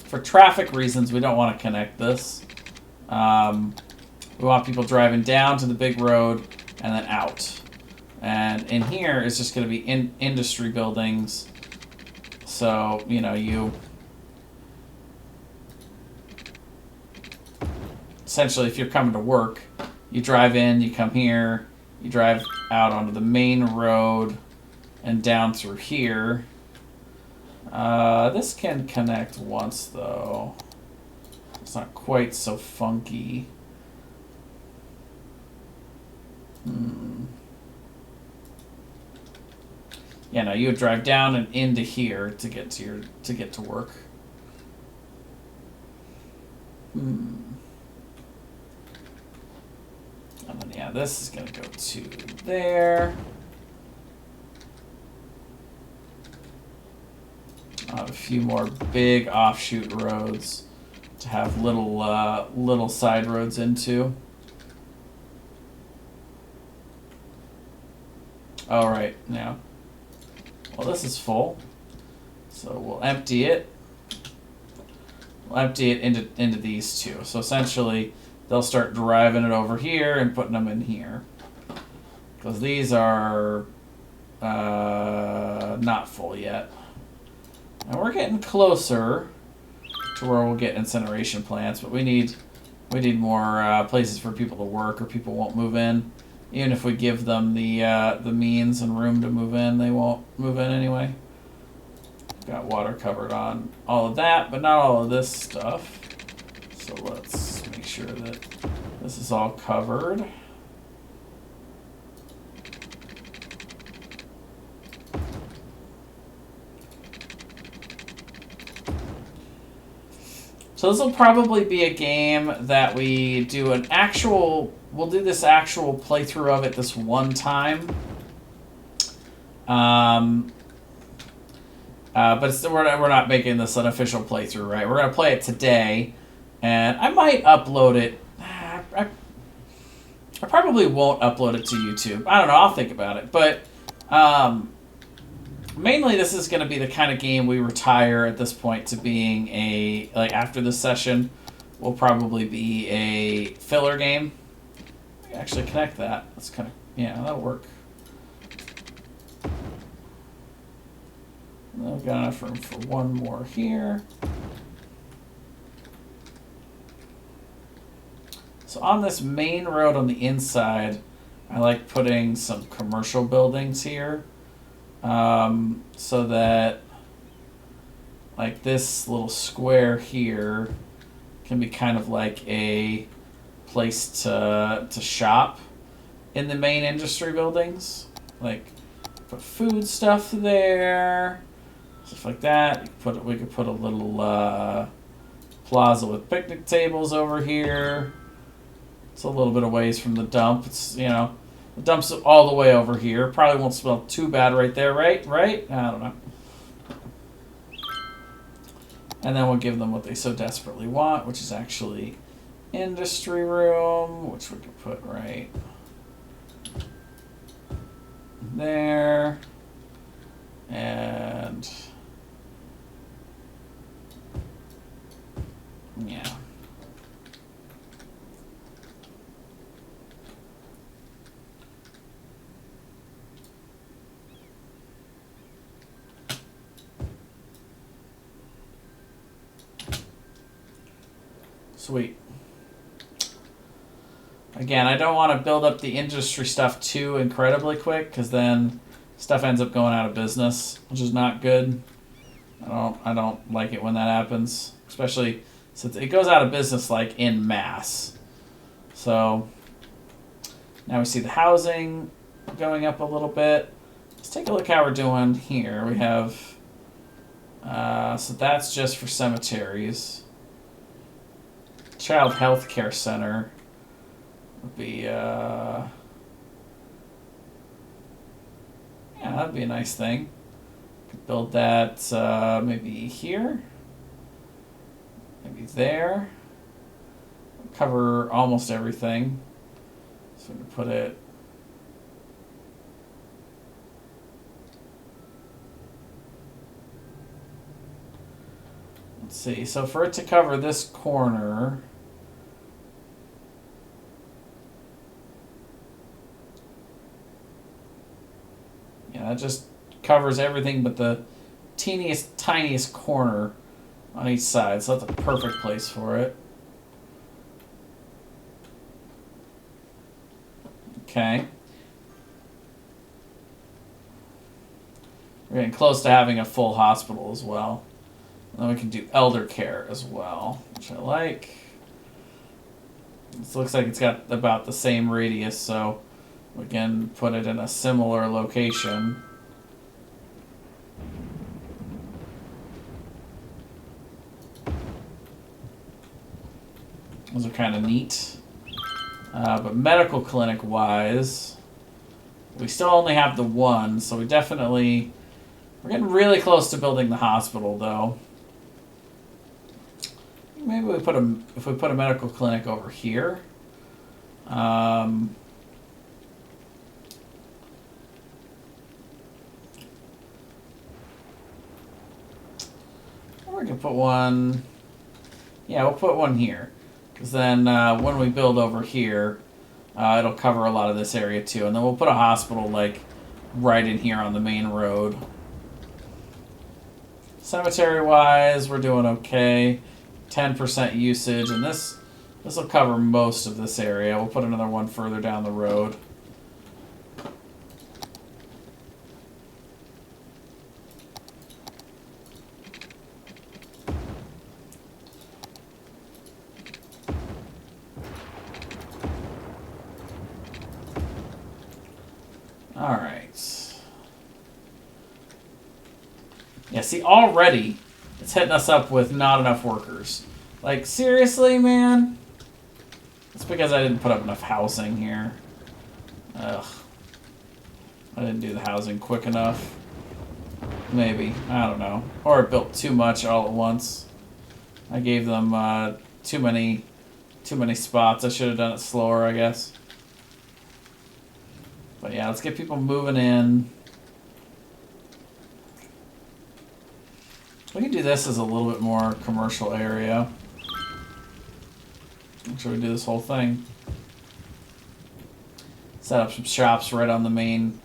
For traffic reasons, we don't want to connect this. We want people driving down to the big road and then out. And in here is just going to be industry buildings. So, you know, essentially, if you're coming to work, you drive in, you come here, you drive out onto the main road and down through here. This can connect once, though. It's not quite so funky. Yeah, no, you would drive down and into here to get to work. And then yeah, this is gonna go to there. I'll have a few more big offshoot roads to have little side roads into. All right, now. Well, this is full, so we'll empty it. We'll empty it into these two. So essentially, they'll start driving it over here and putting them in here, because these are not full yet. And we're getting closer to where we'll get incineration plants, but we need more places for people to work, or people won't move in. Even if we give them the means and room to move in, they won't move in anyway. Got water covered on all of that, but not all of this stuff. So let's make sure that this is all covered. So this will probably be a game that we do an actual... We'll do this actual playthrough of it this one time. But we're not making this an official playthrough, right? We're going to play it today. And I might upload it. I probably won't upload it to YouTube. I don't know. I'll think about it. But mainly this is going to be the kind of game we retire at this point to being a... Like, after this session, will probably be a filler game. Actually connect that. That's kind of, yeah, that'll work. I've got enough room for one more here. So on this main road on the inside, I like putting some commercial buildings here, so that like this little square here can be kind of like a place to shop in the main industry buildings. Like put food stuff there, stuff like that. We could put a little plaza with picnic tables over here. It's a little bit of ways from the dump. It's, you know, the dump's all the way over here. Probably won't smell too bad right there, right? Right? I don't know. And then we'll give them what they so desperately want, which is actually industry room, which we could put right there. And yeah. Sweet. Again, I don't want to build up the industry stuff too incredibly quick, because then stuff ends up going out of business, which is not good. I don't like it when that happens, especially since it goes out of business like in mass. So now we see the housing going up a little bit. Let's take a look how we're doing here. We have so that's just for cemeteries. Child health care center would be yeah, that'd be a nice thing. Could build that maybe here, maybe there. Cover almost everything. So we can put it. Let's see. So for it to cover this corner, yeah, that just covers everything but the teeniest, tiniest corner on each side. So that's a perfect place for it. Okay. We're getting close to having a full hospital as well. And then we can do elder care as well, which I like. This looks like it's got about the same radius, so we can put it in a similar location. Those are kind of neat. But medical clinic wise, we still only have the one, so we're getting really close to building the hospital though. Maybe if we put a medical clinic over here. We can put one. Yeah, we'll put one here. Because then when we build over here, it'll cover a lot of this area too. And then we'll put a hospital like right in here on the main road. Cemetery-wise, we're doing okay. 10% usage, and this will cover most of this area. We'll put another one further down the road. Alright. Yeah, see, already it's hitting us up with not enough workers. Like, seriously, man? It's because I didn't put up enough housing here. Ugh. I didn't do the housing quick enough. Maybe. I don't know. Or I built too much all at once. I gave them too many spots. I should have done it slower, I guess. But yeah, let's get people moving in. We can do this as a little bit more commercial area. Make sure we do this whole thing. Set up some shops right on the main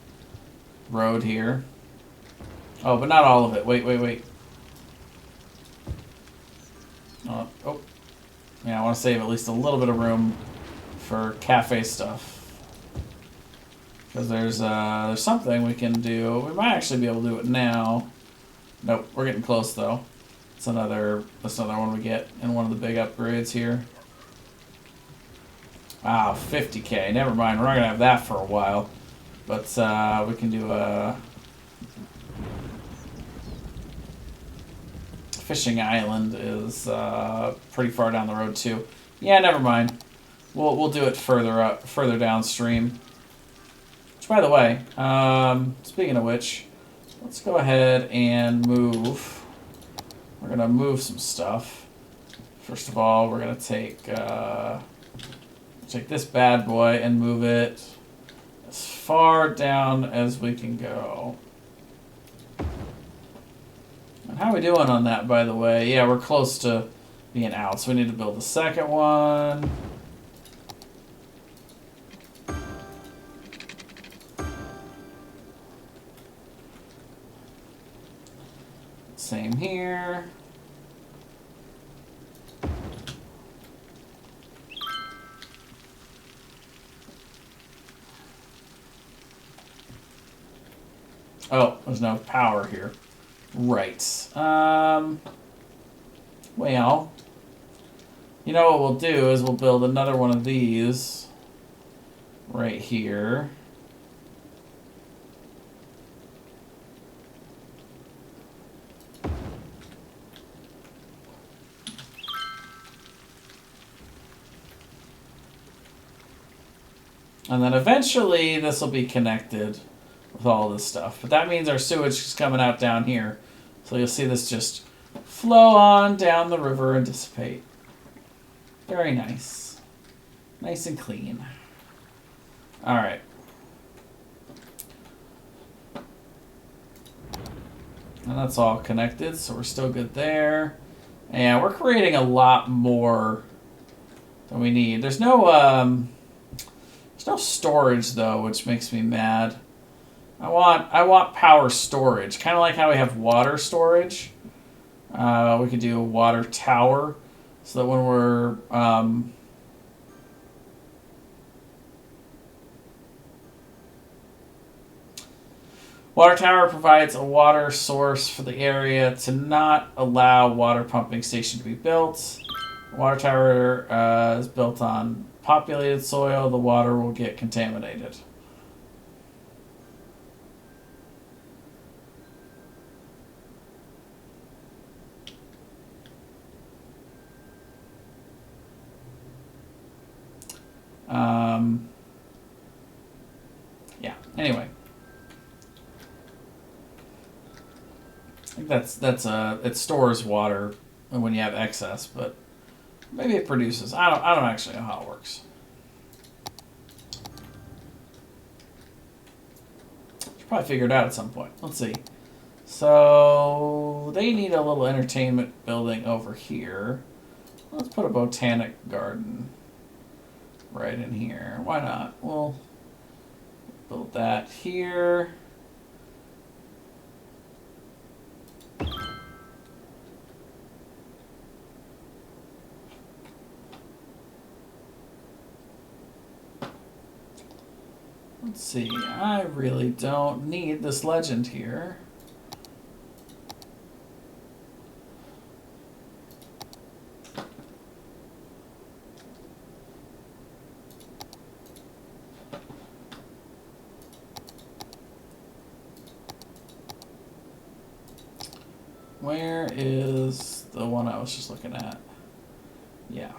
road here. Oh, but not all of it. Wait. Oh. Yeah, I want to save at least a little bit of room for cafe stuff. Because there's something we can do. We might actually be able to do it now. Nope, we're getting close though. That's another one we get in one of the big upgrades here. Wow, 50k. Never mind, we're not gonna have that for a while. But we can do a fishing island is pretty far down the road too. Yeah, never mind. We'll do it further downstream. Which, by the way, speaking of which, let's go ahead and move. We're gonna move some stuff. First of all, we're gonna take this bad boy and move it as far down as we can go. And how are we doing on that, by the way? Yeah, we're close to being out, so we need to build the second one. Same here. Oh, there's no power here. Right. Well, you know what we'll do is we'll build another one of these right here. And then eventually this will be connected with all this stuff. But that means our sewage is coming out down here. So you'll see this just flow on down the river and dissipate. Very nice. Nice and clean. Alright. And that's all connected, so we're still good there. And we're creating a lot more than we need. There's no storage though, which makes me mad. I want power storage, kind of like how we have water storage. We could do a water tower, so that when we're water tower provides a water source for the area to not allow water pumping station to be built. Water tower is built on populated soil. The water will get contaminated. Yeah. Anyway, I think that's it stores water when you have excess, but maybe it produces. I don't actually know how it works. Should probably figure it out at some point. Let's see. So they need a little entertainment building over here. Let's put a botanic garden right in here. Why not? We'll build that here. Let's see. I really don't need this legend here. Where is the one I was just looking at? Yeah.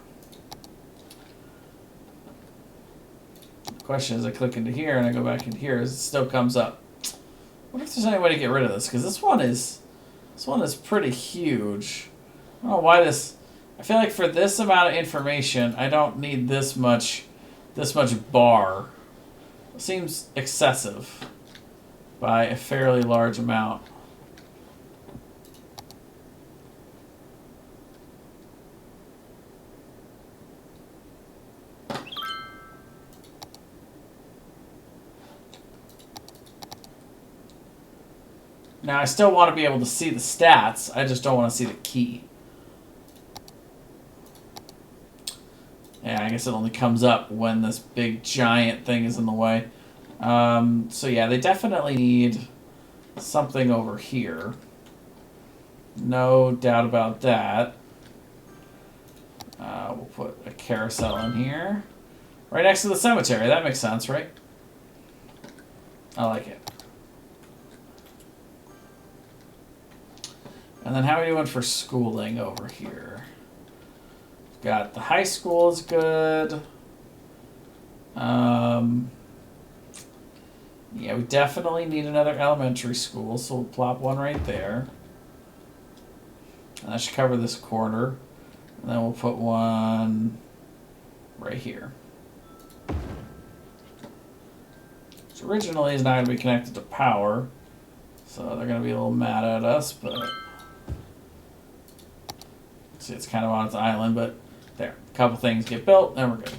The question is, I click into here and I go back into here, it still comes up. I wonder if there's any way to get rid of this, because this one is pretty huge. I don't know why this. I feel like for this amount of information, I don't need this much bar. It seems excessive by a fairly large amount. Now, I still want to be able to see the stats. I just don't want to see the key. Yeah, I guess it only comes up when this big giant thing is in the way. So yeah, they definitely need something over here. No doubt about that. We'll put a carousel in here. Right next to the cemetery. That makes sense, right? I like it. And then how are we doing for schooling over here? Got the high school is good. Yeah, we definitely need another elementary school, so we'll plop one right there. And that should cover this corner. And then we'll put one right here. Which originally is not going to be connected to power, so they're going to be a little mad at us, but see, it's kind of on its island, but there. A couple things get built, and we're good.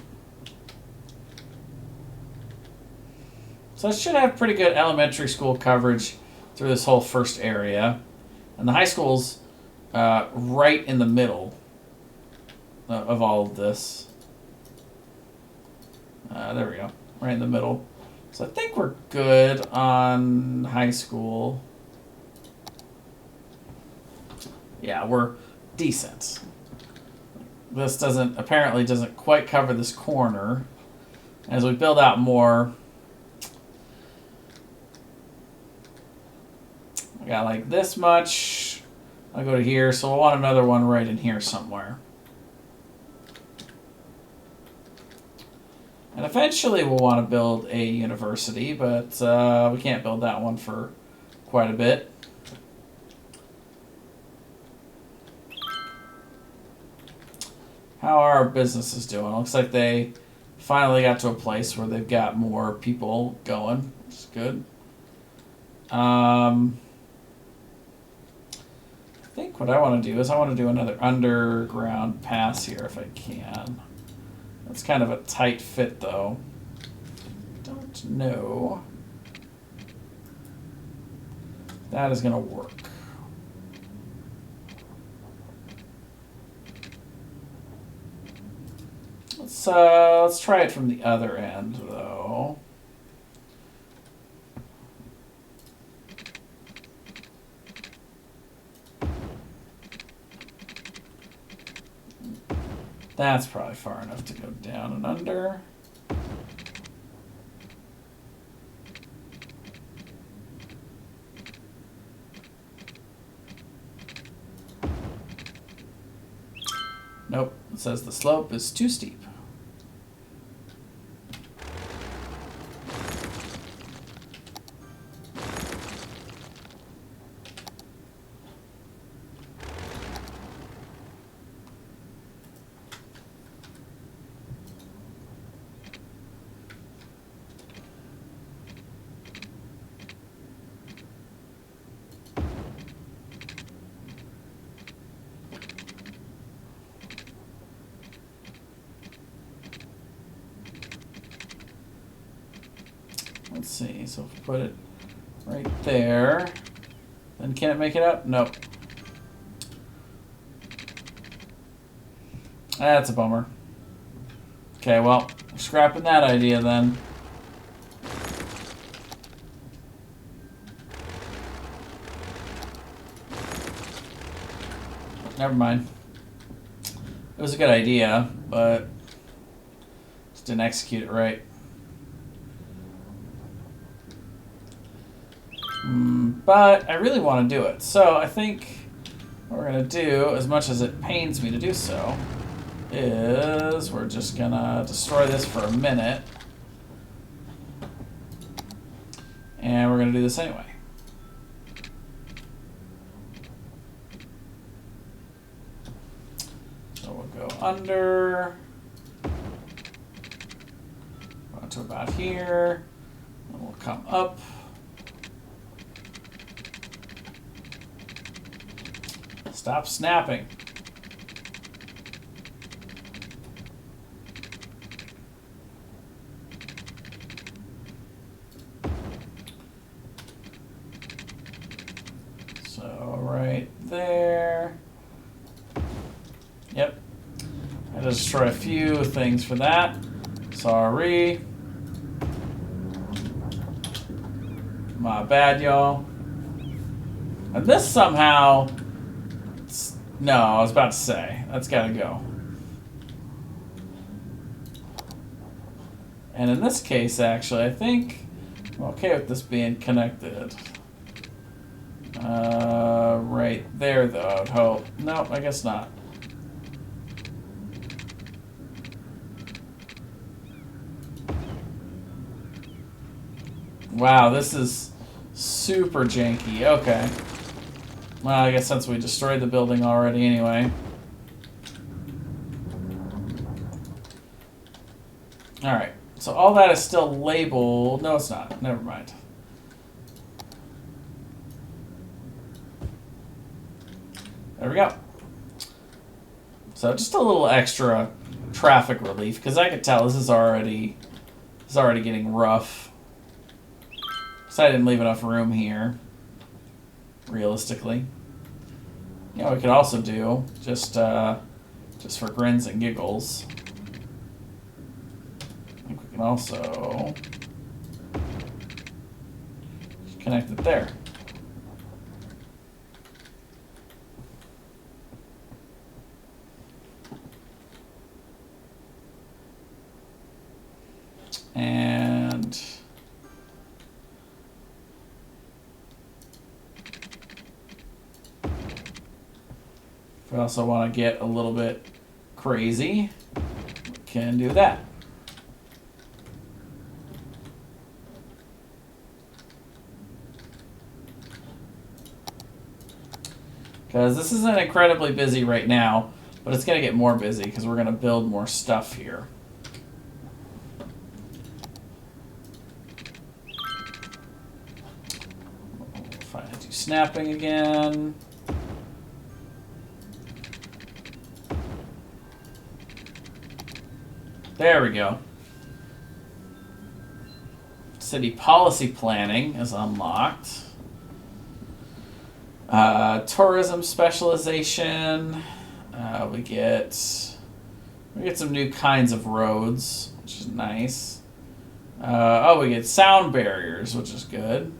So it should have pretty good elementary school coverage through this whole first area. And the high school's right in the middle of all of this. There we go. Right in the middle. So I think we're good on high school. Yeah, we're decent. This apparently doesn't quite cover this corner. As we build out more, I got like this much. I'll go to here, so we'll want another one right in here somewhere. And eventually we'll want to build a university, but we can't build that one for quite a bit. How are our businesses doing? Looks like they finally got to a place where they've got more people going, which is good. I think what I want to do is I want to do another underground pass here if I can. That's kind of a tight fit, though. Don't know if that is going to work. Let's try it from the other end, though. That's probably far enough to go down and under. Nope, it says the slope is too steep. Let's see, so if we put it right there, then can it make it up? Nope. That's a bummer. Okay, well, we're scrapping that idea then. Never mind. It was a good idea, but just didn't execute it right. But I really want to do it. So I think what we're going to do, as much as it pains me to do so, is we're just going to destroy this for a minute. And we're going to do this anyway. So we'll go under. Go to about here. And we'll come up. Stop snapping. So right there. Yep. I had to destroy a few things for that. Sorry. My bad, y'all. And this somehow... No, I was about to say. That's got to go. And in this case, actually, I think I'm okay with this being connected. Right there, though, I would hope. Nope, I guess not. Wow, this is super janky. Okay. Well, I guess since we destroyed the building already anyway. Alright, so all that is still labeled. No, it's not. Never mind. There we go. So just a little extra traffic relief, because I could tell this is already getting rough. So I didn't leave enough room here, realistically. You know, we could also do just for grins and giggles. I think we can also connect it there. And if we also want to get a little bit crazy, we can do that. Because this isn't incredibly busy right now, but it's going to get more busy because we're going to build more stuff here. Fine, do snapping again. There we go. City policy planning is unlocked. Tourism specialization. We get some new kinds of roads, which is nice. We get sound barriers, which is good.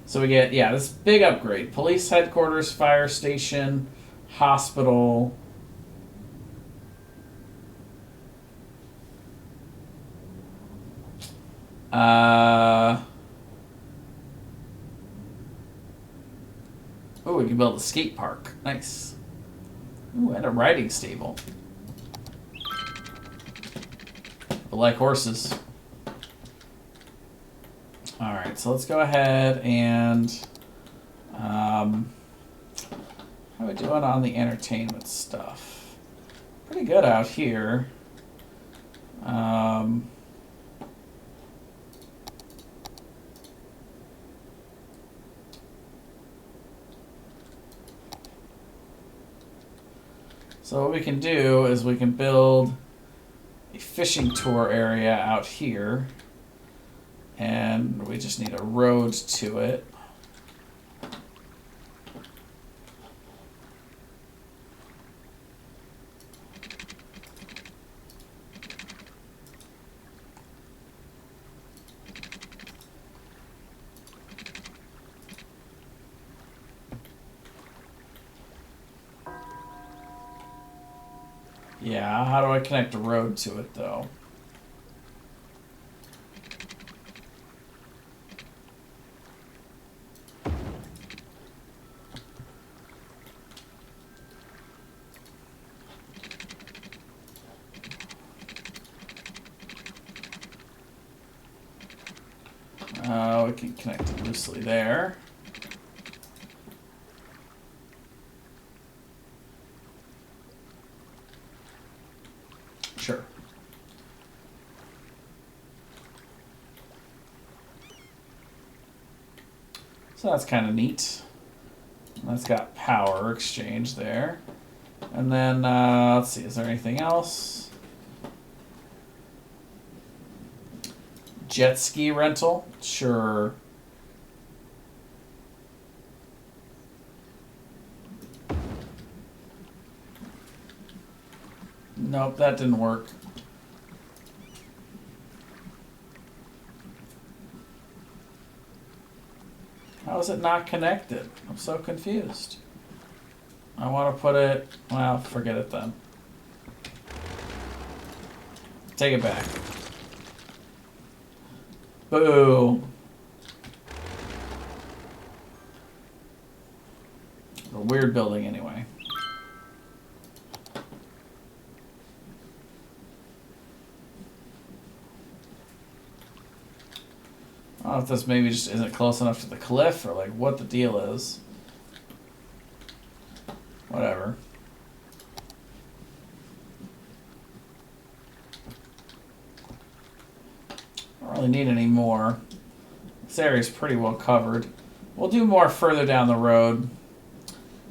So we get, this big upgrade. Police headquarters, fire station, hospital. We can build a skate park. Nice. Ooh, and a riding stable. I like horses. Alright, so let's go ahead and... how are we doing on the entertainment stuff? Pretty good out here. So what we can do is we can build a fishing tour area out here, and we just need a road to it. Yeah, how do I connect a road to it, though? We can connect it loosely there. Sure. So that's kind of neat. That's got power exchange there. And then, let's see, is there anything else? Jet ski rental? Sure. Nope, that didn't work. How is it not connected? I'm so confused. I want to put it... Well, forget it then. Take it back. Boo. A weird building anyway. I don't know if this maybe just isn't close enough to the cliff or like what the deal is. Whatever. Don't really need any more. This area's pretty well covered. We'll do more further down the road.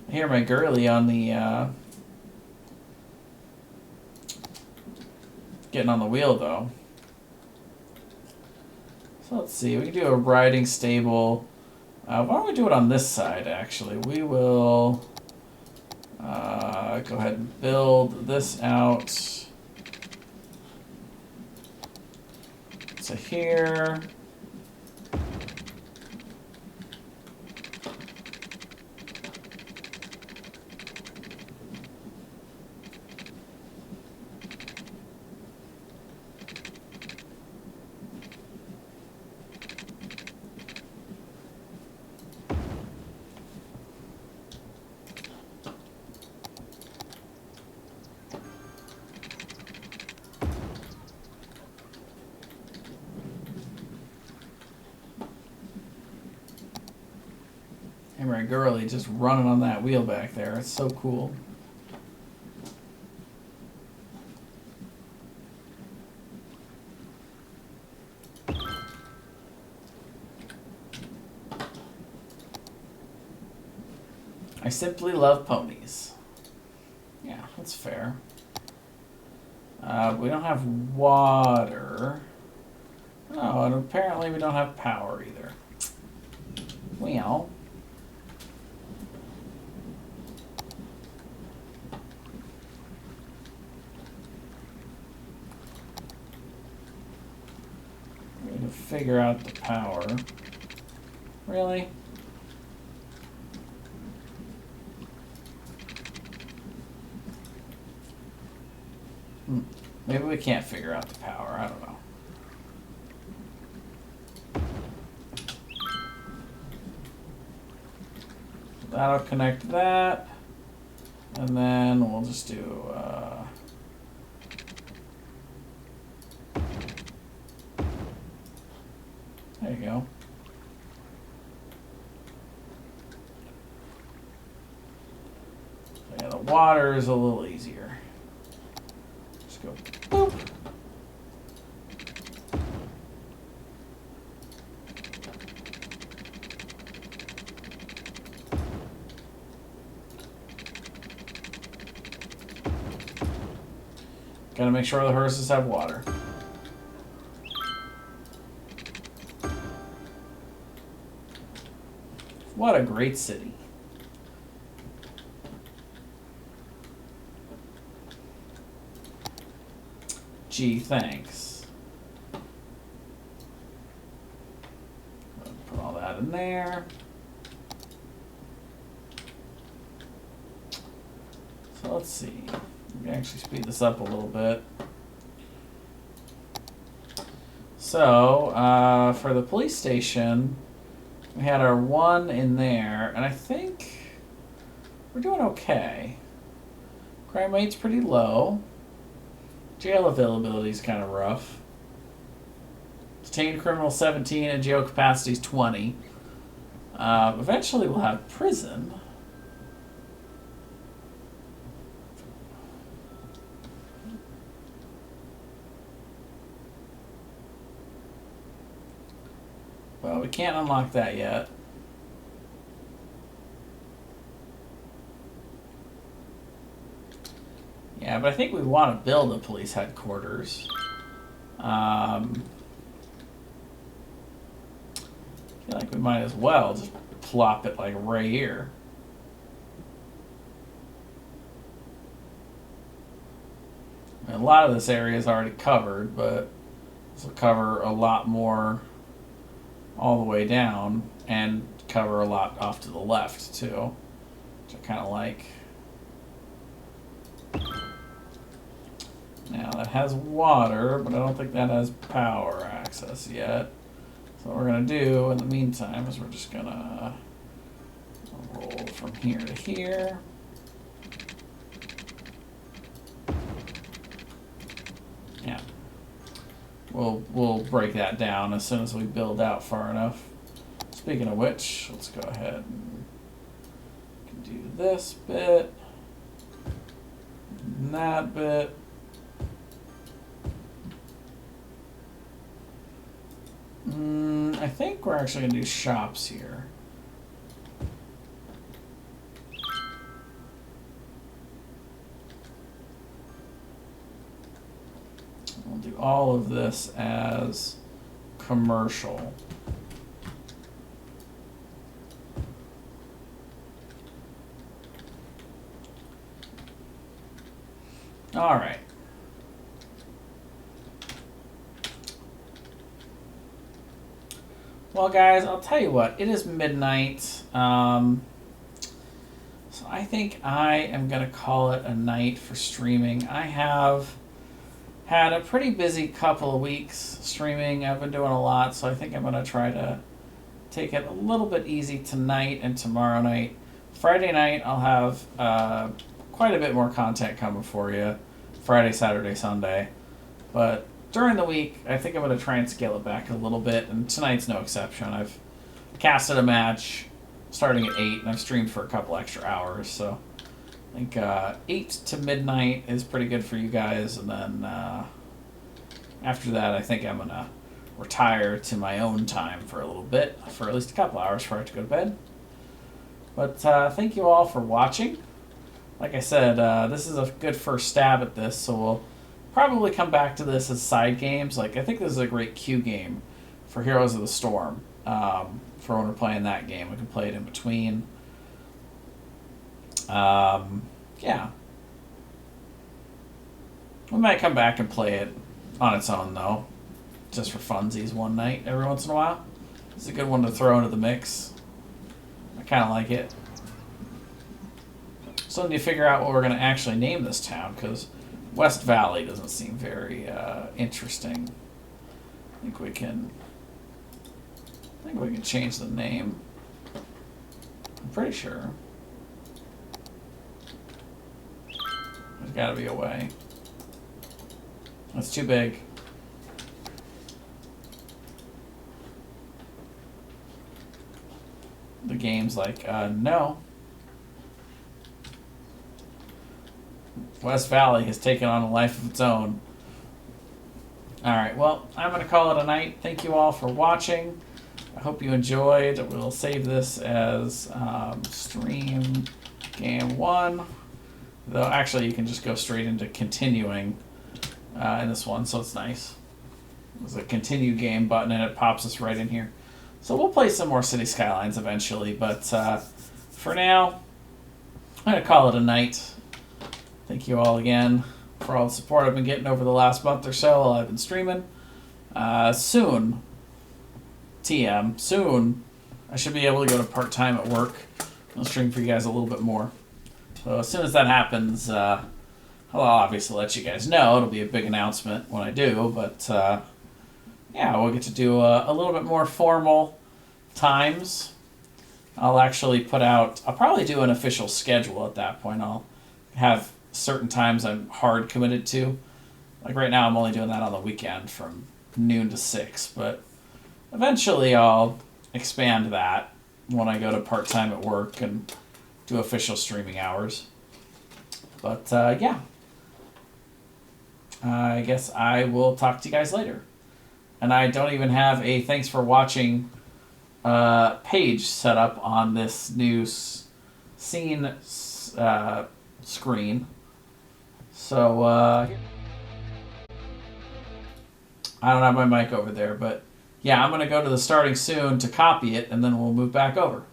I hear my girly on the getting on the wheel though. So let's see, we can do a riding stable. Why don't we do it on this side, actually? We will go ahead and build this out to here. girly just running on that wheel back there. It's so cool. I simply love ponies. Yeah, that's fair. We don't have water. Oh, and apparently we don't have power either. Well. We need to figure out the power. Really? Maybe we can't figure out the power. I don't know. That'll connect that. And then we'll just do... there you go. Yeah, the water is a little easier. Just go boop. Gotta make sure the horses have water. What a great city. Gee, thanks. Put all that in there. So let's see. We can actually speed this up a little bit. So, for the police station, we had our 1 in there, and I think we're doing okay. Crime rate's pretty low. Jail availability is kind of rough. Detained criminal 17 and jail capacity is 20. Eventually we'll have prison. Well, we can't unlock that yet. Yeah, but I think we want to build a police headquarters. I feel like we might as well just plop it like right here. I mean, a lot of this area is already covered, but this will cover a lot more all the way down and cover a lot off to the left too, which I kind of like. Now that has water, but I don't think that has power access yet. So what we're gonna do in the meantime is we're just gonna roll from here to here. Yeah. We'll break that down as soon as we build out far enough. Speaking of which, let's go ahead and do this bit, and that bit. I think we're actually going to do shops here. We'll do all of this as commercial. All right. Well, guys, I'll tell you what. It is midnight. So I think I am going to call it a night for streaming. I have had a pretty busy couple of weeks streaming. I've been doing a lot, so I think I'm going to try to take it a little bit easy tonight and tomorrow night. Friday night, I'll have quite a bit more content coming for you. Friday, Saturday, Sunday. But during the week, I think I'm going to try and scale it back a little bit, and tonight's no exception. I've casted a match, starting at 8, and I've streamed for a couple extra hours, so I think 8 to midnight is pretty good for you guys, and then after that I think I'm going to retire to my own time for a little bit, for at least a couple hours before I have to go to bed. But thank you all for watching. Like I said, this is a good first stab at this, so we'll probably come back to this as side games. Like, I think this is a great queue game for Heroes of the Storm. For when we're playing that game, we can play it in between. Yeah. We might come back and play it on its own, though, just for funsies one night every once in a while. It's a good one to throw into the mix. I kind of like it. So then you figure out what we're going to actually name this town, because Westvalley doesn't seem very interesting. I think we can change the name. I'm pretty sure. There's got to be a way. That's too big. The game's like, no. Westvalley has taken on a life of its own. Alright, well, I'm going to call it a night. Thank you all for watching. I hope you enjoyed. We'll save this as stream game 1. Though, actually, you can just go straight into continuing in this one, so it's nice. There's a continue game button, and it pops us right in here. So we'll play some more City Skylines eventually, but for now, I'm going to call it a night. Thank you all again for all the support I've been getting over the last month or so while I've been streaming. Soon, TM, soon, I should be able to go to part-time at work. I'll stream for you guys a little bit more. So as soon as that happens, I'll obviously let you guys know. It'll be a big announcement when I do, but yeah, we'll get to do a little bit more formal times. I'll actually I'll probably do an official schedule at that point. I'll have certain times I'm hard committed to. Like right now I'm only doing that on the weekend from noon to 6, but eventually I'll expand that when I go to part-time at work and do official streaming hours. But yeah, I guess I will talk to you guys later. And I don't even have a thanks for watching page set up on this new scene screen. So I don't have my mic over there, but yeah, I'm going to go to the starting soon to copy it, and then we'll move back over.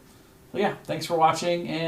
So yeah, thanks for watching, and